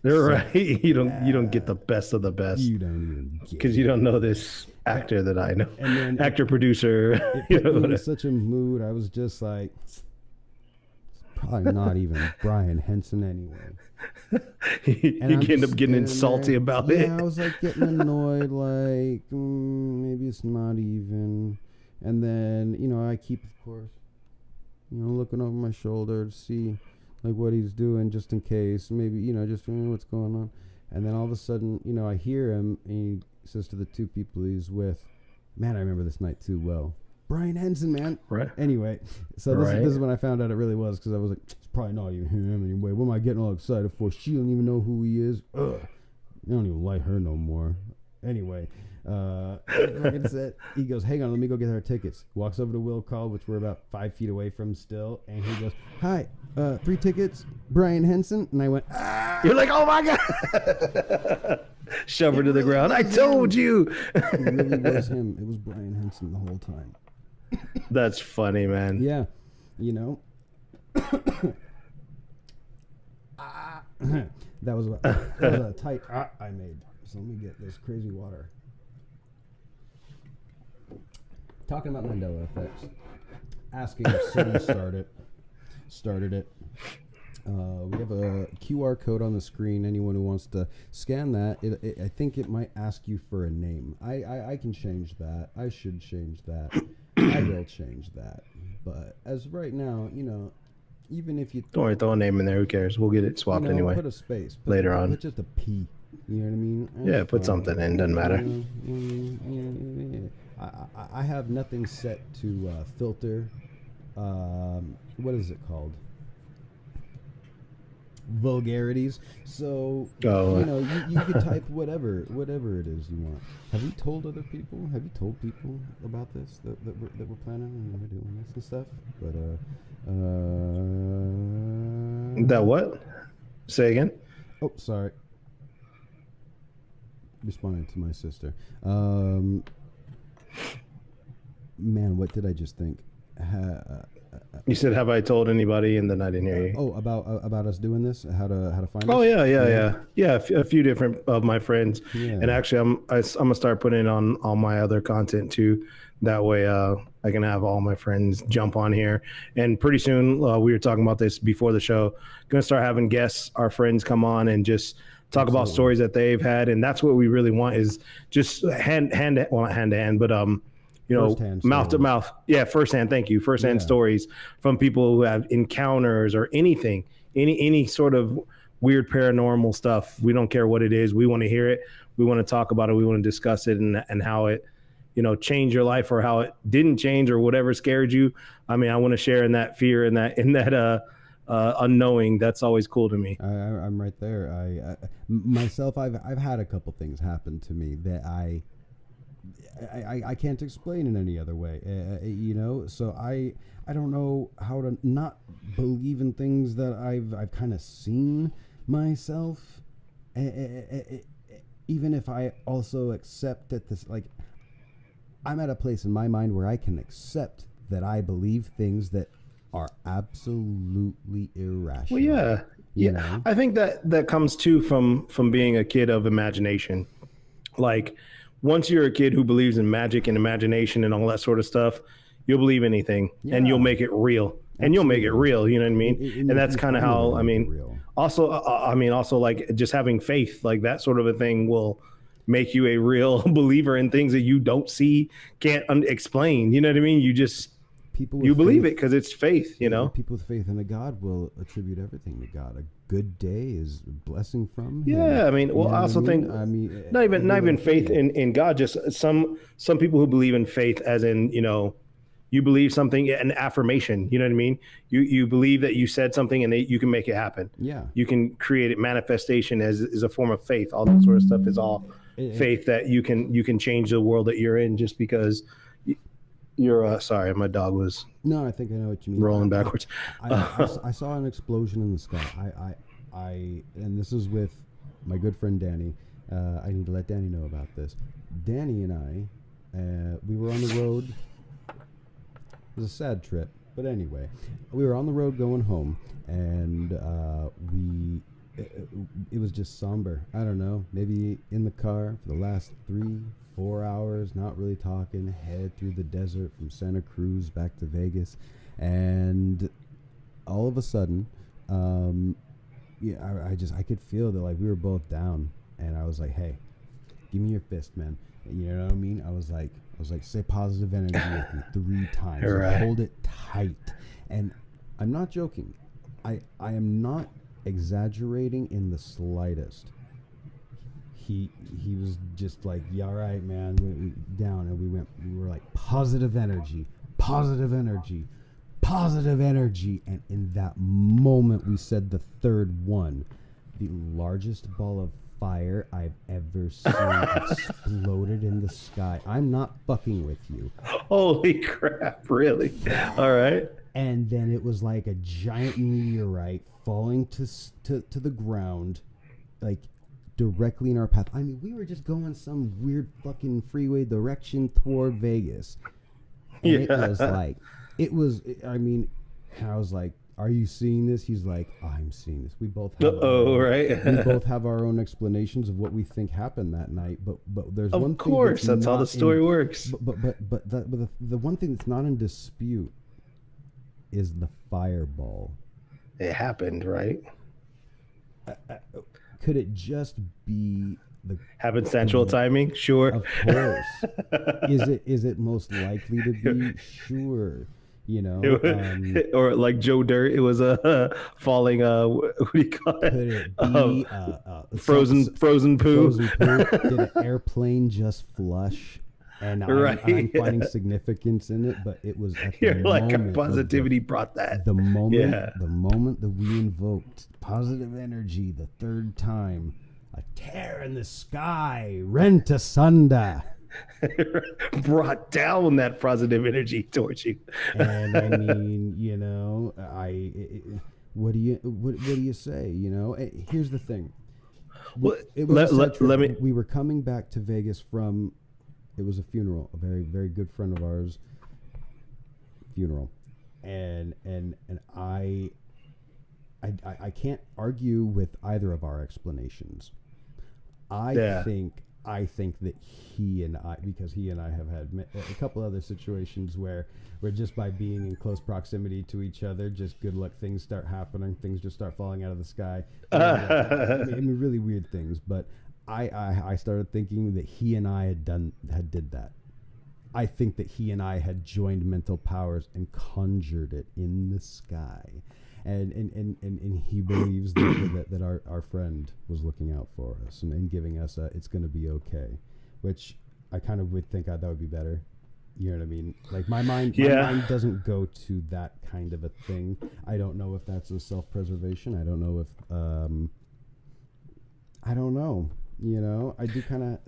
Right. You don't get the best of the best. You don't even get because you don't know this actor that I know. And then actor producer. It put me in such a mood. I was just like, it's probably not even Brian Henson anyway. You end up getting salty about it. Yeah, I was like getting annoyed, like maybe it's not even. And then I keep, of course, looking over my shoulder to see like what he's doing, just in case, maybe just what's going on. And then all of a sudden, I hear him, and he says to the two people he's with, "Man, I remember this night too well. Brian Henson, man." Right. Anyway, so this is when I found out it really was, because I was like, it's probably not even him anyway. What am I getting all excited for? She don't even know who he is. Ugh. I don't even like her no more. Anyway, like I said, he goes, "Hang on, let me go get her tickets." Walks over to Will Call, which we're about 5 feet away from still, and he goes, "Hi, 3 tickets, Brian Henson." And I went, "Ah!" You're like, "Oh my God." Shove her to the ground. I told you. It really was him. It was Brian Henson the whole time. That's funny, man. Yeah, that was a tight I made. So let me get this crazy water. Talking about Mandela effects. Asking if someone started it. We have a QR code on the screen. Anyone who wants to scan that, I think it might ask you for a name. I can change that. I should change that. I will change that. But as of right now, even if you don't worry, throw a name in there. Who cares? We'll get it swapped anyway. Put a space later on. Put just a P. You know what I mean? Yeah, put something in. Doesn't matter. I have nothing set to filter. What is it called? Vulgarities. So you could type whatever it is you want. Have you told other people? Have you told people about this that we're planning and we're doing this and stuff? But that what? Say again. Oh, sorry. Responding to my sister. Man, what did I just think? You said, "Have I told anybody?" And then I didn't hear you. Oh, about us doing this, how to find us. Oh yeah. A few different of my friends, and actually, I'm gonna start putting it on all my other content too. That way, I can have all my friends jump on here. And pretty soon, we were talking about this before the show. Gonna start having guests, our friends, come on and just talk about stories that they've had, and that's what we really want, is just not hand to hand, but mouth to mouth. Yeah, firsthand. Thank you. Firsthand stories from people who have encounters or anything, any sort of weird paranormal stuff. We don't care what it is. We want to hear it. We want to talk about it. We want to discuss it and how it, changed your life, or how it didn't change, or whatever scared you. I mean, I want to share in that fear and that unknowing. That's always cool to me. I'm right there. I myself, I've had a couple things happen to me that I can't explain in any other way, so I don't know how to not believe in things that I've kind of seen myself, even if I also accept that this, like, I'm at a place in my mind where I can accept that I believe things that are absolutely irrational. Well, yeah. I think that comes too from being a kid of imagination. Like, once you're a kid who believes in magic and imagination and all that sort of stuff, you'll believe anything, and you'll make it real. Absolutely. And you'll make it real. You know what I mean? And that's kind of how, also like just having faith, like that sort of a thing will make you a real believer in things that you don't see, can't explain. You know what I mean? You just, you believe it because it's faith, People with faith in a God will attribute everything to God. A good day is a blessing from Him. Yeah, I mean, well, I also think not even faith in God. Just some people who believe in faith, as in You believe something, an affirmation, you know what I mean? You believe that you said something and you can make it happen. Yeah. You can create it. Manifestation is a form of faith. All that sort of stuff is all faith that you can change the world that you're in just because you're sorry, my dog was No, I think I know what you mean. rolling backwards. I saw an explosion in the sky. And this is with my good friend Danny. I need to let Danny know about this. Danny and I, we were on the road. It was a sad trip, but anyway, we were on the road going home, and it was just somber. I don't know, maybe in the car for the last 3-4 hours, not really talking, head through the desert from Santa Cruz back to Vegas, and all of a sudden, I could feel that, like, we were both down, and I was like, hey, give me your fist, man. You know what I mean? I was like, say positive energy with me 3 times. Right. Hold it tight. And I'm not joking. I am not exaggerating in the slightest. He was just like, yeah, all right, man, down, and we were like, positive energy, positive energy, positive energy. And in that moment, we said the third one, the largest ball of fire I've ever seen exploded in the sky. I'm not fucking with you. Holy crap, really? All right. And then it was like a giant meteorite falling to the ground, like directly in our path. I mean, we were just going some weird fucking freeway direction toward Vegas. And it was I was like, are you seeing this? He's like, I'm seeing this. We both have right. We both have our own explanations of what we think happened that night. But there's one thing. Of course, that's how the story works. But the one thing that's not in dispute is the fireball. It happened, right? Could it just be the happenstential timing? Sure. Of course. Is it most likely to be? Sure. You know, or like Joe Dirt, it was a falling. What do you call it? Could it be frozen poo? Frozen poo. Did an airplane just flush? And I'm finding significance in it, but it was at the moment. Positivity brought that. The moment that we invoked positive energy the third time, a tear in the sky, rent asunder. Brought down that positive energy towards you. And I mean, you know, what do you say? You know, here's the thing. We were coming back to Vegas from. It was a funeral, a very, very good friend of ours' funeral, and I can't argue with either of our explanations. I think that he and I, because he and I have had a couple other situations where just by being in close proximity to each other, just good luck things start happening, things just start falling out of the sky. I mean, really weird things, but I started thinking that he and I did that. I think that he and I had joined mental powers and conjured it in the sky. And he believes that our friend was looking out for us and giving us it's going to be okay, which I kind of would think that would be better. You know what I mean? Like my mind doesn't go to that kind of a thing. I don't know if that's a self-preservation. I don't know if I don't know. You know, I do kind of,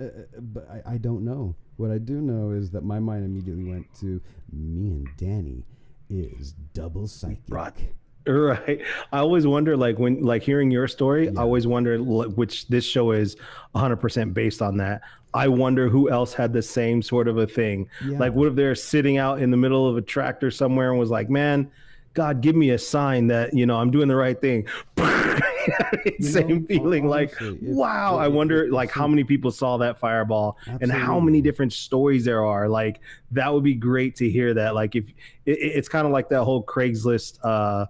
but I don't know. What I do know is that my mind immediately went to me and Danny is double psychic. Right. I always wonder, like when, like hearing your story, I always wonder, which this show is 100% based on that. I wonder who else had the same sort of a thing. Yeah. Like, what if they're sitting out in the middle of a tractor somewhere and was like, man, God, give me a sign that, you know, I'm doing the right thing. Same feeling, honestly, like, wow. I wonder, like, how many people saw that fireball. Absolutely. And how many different stories there are. Like, that would be great to hear that. Like, if it's kind of like that whole Craigslist, I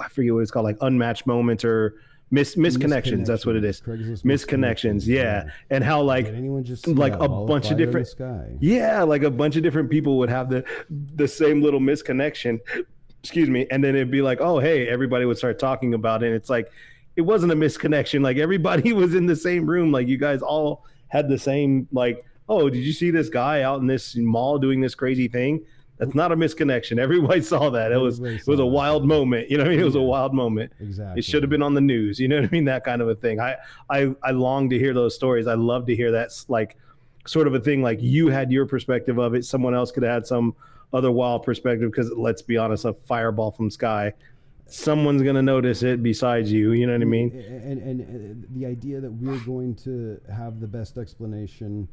forget what it's called, like unmatched moments or misconnections. That's what it is. Misconnections. Yeah. And how like a bunch of different like a bunch of different people would have the same little misconnection. Excuse me. And then it'd be like, oh, hey, everybody would start talking about it. And it's like, it wasn't a misconnection. Like everybody was in the same room. Like you guys all had the same, like, oh, did you see this guy out in this mall doing this crazy thing? That's not a misconnection. Everybody saw that. It was a wild moment. You know what I mean? It was a wild moment. Exactly. It should have been on the news. You know what I mean? That kind of a thing. I long to hear those stories. I love to hear that, like, sort of a thing. Like, you had your perspective of it. Someone else could have had some other wild perspective, because let's be honest, a fireball from sky, someone's going to notice it besides you. You know what I mean? And the idea that we're going to have the best explanation,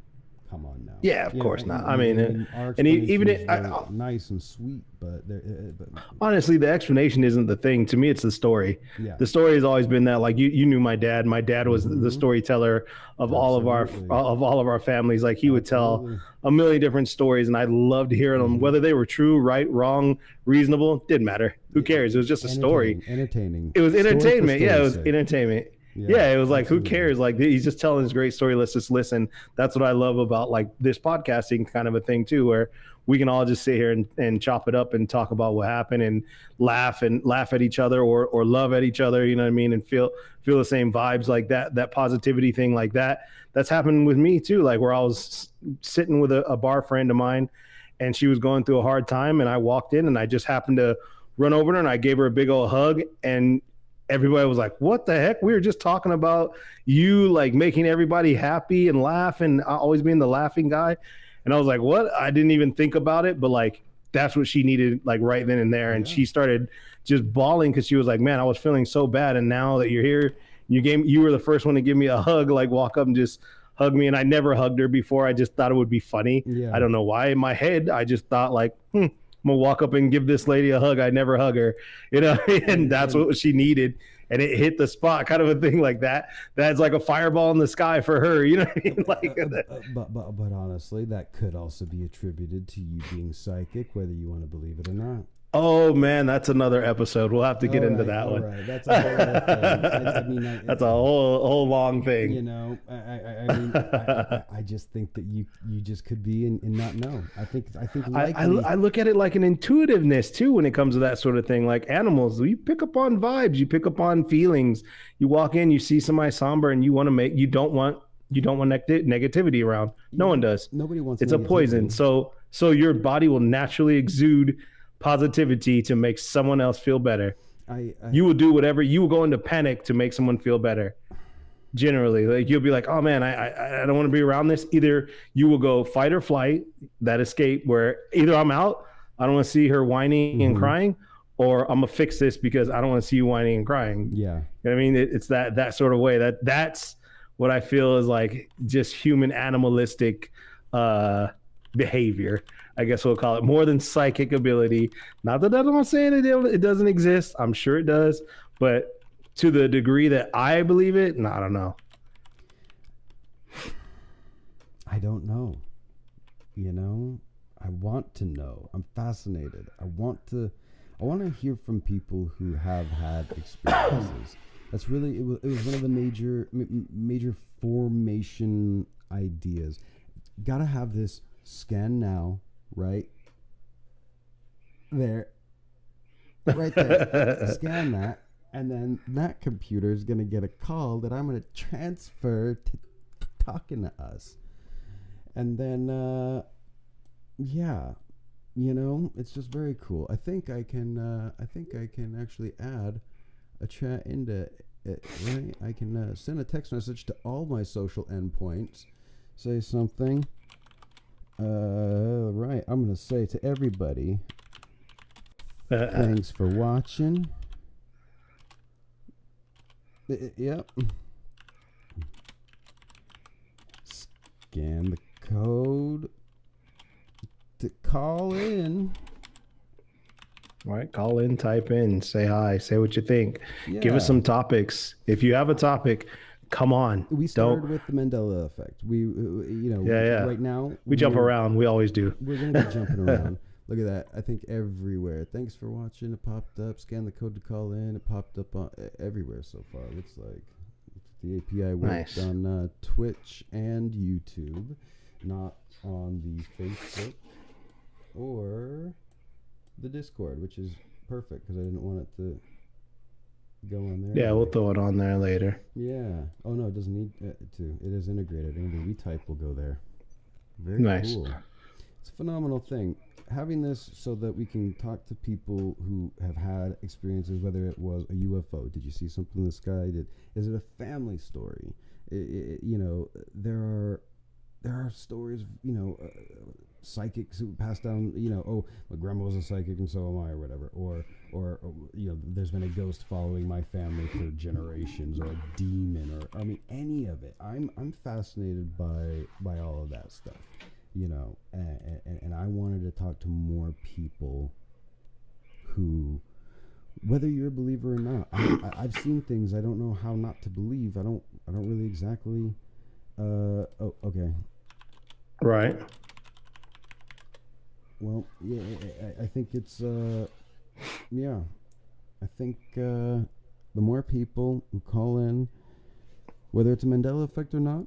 come on now. Yeah, of course not. I mean, our and even it, nice and sweet, but honestly, the explanation isn't the thing. To me, it's the story. Yeah. The story has always been that, like, you knew my dad. My dad was the storyteller of all of our families. Like, he would tell a million different stories, and I loved hearing them, whether they were true, right, wrong, reasonable, didn't matter. Who cares? It was just a story. Entertaining. It was entertainment. Yeah, it was entertainment. Yeah, it was like, absolutely. Who cares? Like, he's just telling his great story. Let's just listen. That's what I love about, like, this podcasting kind of a thing too, where we can all just sit here and chop it up and talk about what happened and laugh at each other, or love at each other. You know what I mean? And feel the same vibes, like that positivity thing, like that. That's happened with me too. Like, where I was sitting with a bar friend of mine, and she was going through a hard time, and I walked in and I just happened to run over to her and I gave her a big old hug, and everybody was like, what the heck? We were just talking about you, like, making everybody happy and laugh, and always being the laughing guy. And I was like, what? I didn't even think about it, but, like, that's what she needed, like, right then and there. And she started just bawling, because she was like, man, I was feeling so bad, and now that you're here, you were the first one to give me a hug, like, walk up and just hug me. And I never hugged her before. I just thought it would be funny. I don't know why. In my head, I just thought, like, I'm gonna walk up and give this lady a hug. I never hug her, you know, and that's what she needed. And it hit the spot, kind of a thing like that. That's like a fireball in the sky for her, you know what I mean? Like, but honestly, that could also be attributed to you being psychic, whether you want to believe it or not. Oh man, that's another episode. We'll have to get into that one. Right. That's a whole other thing. That's a whole long thing. You know, I just think that you just could be and not know. I look at it like an intuitiveness too when it comes to that sort of thing. Like animals, you pick up on vibes, you pick up on feelings. You walk in, you see somebody somber, and you don't want negativity around. No one does. Nobody wants. It's a poison. So your body will naturally exude positivity to make someone else feel better. You will do whatever. You will go into panic to make someone feel better. Generally, like, you'll be like, oh man, I don't want to be around this. Either you will go fight or flight, that escape, where either I'm out, I don't want to see her whining and crying, or I'm gonna fix this because I don't want to see you whining and crying. Yeah. You know what I mean? It's that sort of way. That's what I feel is like just human animalistic behavior, I guess we'll call it, more than psychic ability. Not that I'm not saying it doesn't exist. I'm sure it does, but to the degree that I believe it, no, I don't know. I don't know. You know, I want to know. I'm fascinated. I want to hear from people who have had experiences. That's really, it was one of the major formation ideas. Gotta have this scan now, right there, scan that, and then that computer is going to get a call that I'm going to transfer to talking to us, and then you know, it's just very cool. I think I can actually add a chat into it, right? I can send a text message to all my social endpoints, say something. Right, I'm gonna say to everybody, thanks for watching. Yep. Scan the code to call in. All right, call in, type in, say hi, say what you think. Give us some topics. If you have a topic, come on. We started with the Mandela Effect. Right now we jump around. We always do. We're gonna be jumping around. Look at that. I think everywhere. Thanks for watching. It popped up. Scan the code to call in. It popped up on everywhere so far. Looks like the API worked on Twitch and YouTube, not on the Facebook or the Discord, which is perfect because I didn't want it to go on there. Yeah, we'll throw it on there later. Yeah. Oh no, it doesn't need to. It is integrated. Anything we type will go there. Very nice. Cool. It's a phenomenal thing. having this so that we can talk to people who have had experiences, whether it was a UFO, did you see something in the sky? Is it a family story? You know, there are stories, you know, psychics who pass down, you know, oh, my grandma was a psychic and so am I, or whatever, or you know, there's been a ghost following my family for generations, or a demon, or I mean, any of it. I'm fascinated by all of that stuff, you know, and I wanted to talk to more people who, whether you're a believer or not, I've seen things I don't know how not to believe. I don't really exactly. Oh, okay. Right. Well, yeah, I think it's, yeah, I think the more people who call in, whether it's a Mandela Effect or not.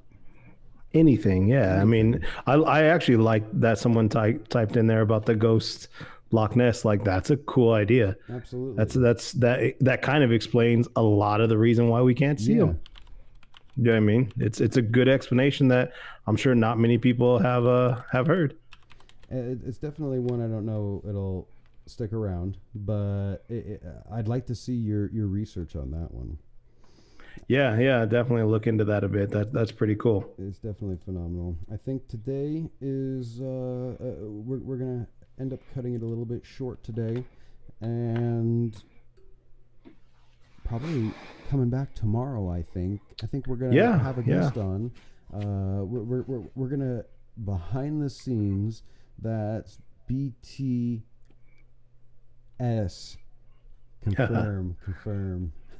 Anything, yeah. I mean, I actually like that someone typed in there about the ghost Loch Ness. Like, that's a cool idea. Absolutely. That kind of explains a lot of the reason why we can't see them. You know what I mean? It's a good explanation that I'm sure not many people have heard. It's definitely one I don't know it'll stick around, but I'd like to see your research on that one. Yeah, definitely look into that a bit. That's pretty cool. It's definitely phenomenal. I think today is we're gonna end up cutting it a little bit short today, and probably coming back tomorrow. I think we're gonna have a guest on. We're gonna behind the scenes. That's BTS. Confirm.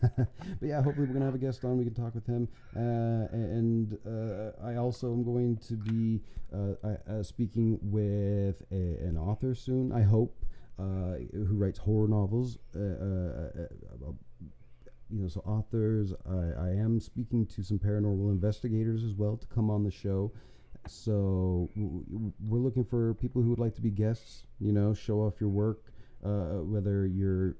But yeah, hopefully we're gonna have a guest on. We can talk with him, and I also am going to be speaking with an author soon. I hope who writes horror novels. You know, so authors. I am speaking to some paranormal investigators as well to come on the show. So we're looking for people who would like to be guests. You know, show off your work, whether you're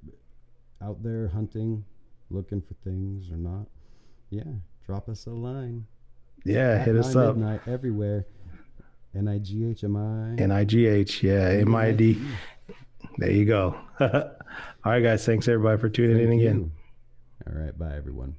out there hunting, looking for things or not. Yeah, drop us a line. Yeah, hit us up. Midnight everywhere. NIGHMI. NIGH, yeah, MID. There you go. All right, guys. Thanks everybody for tuning in again. All right, bye everyone.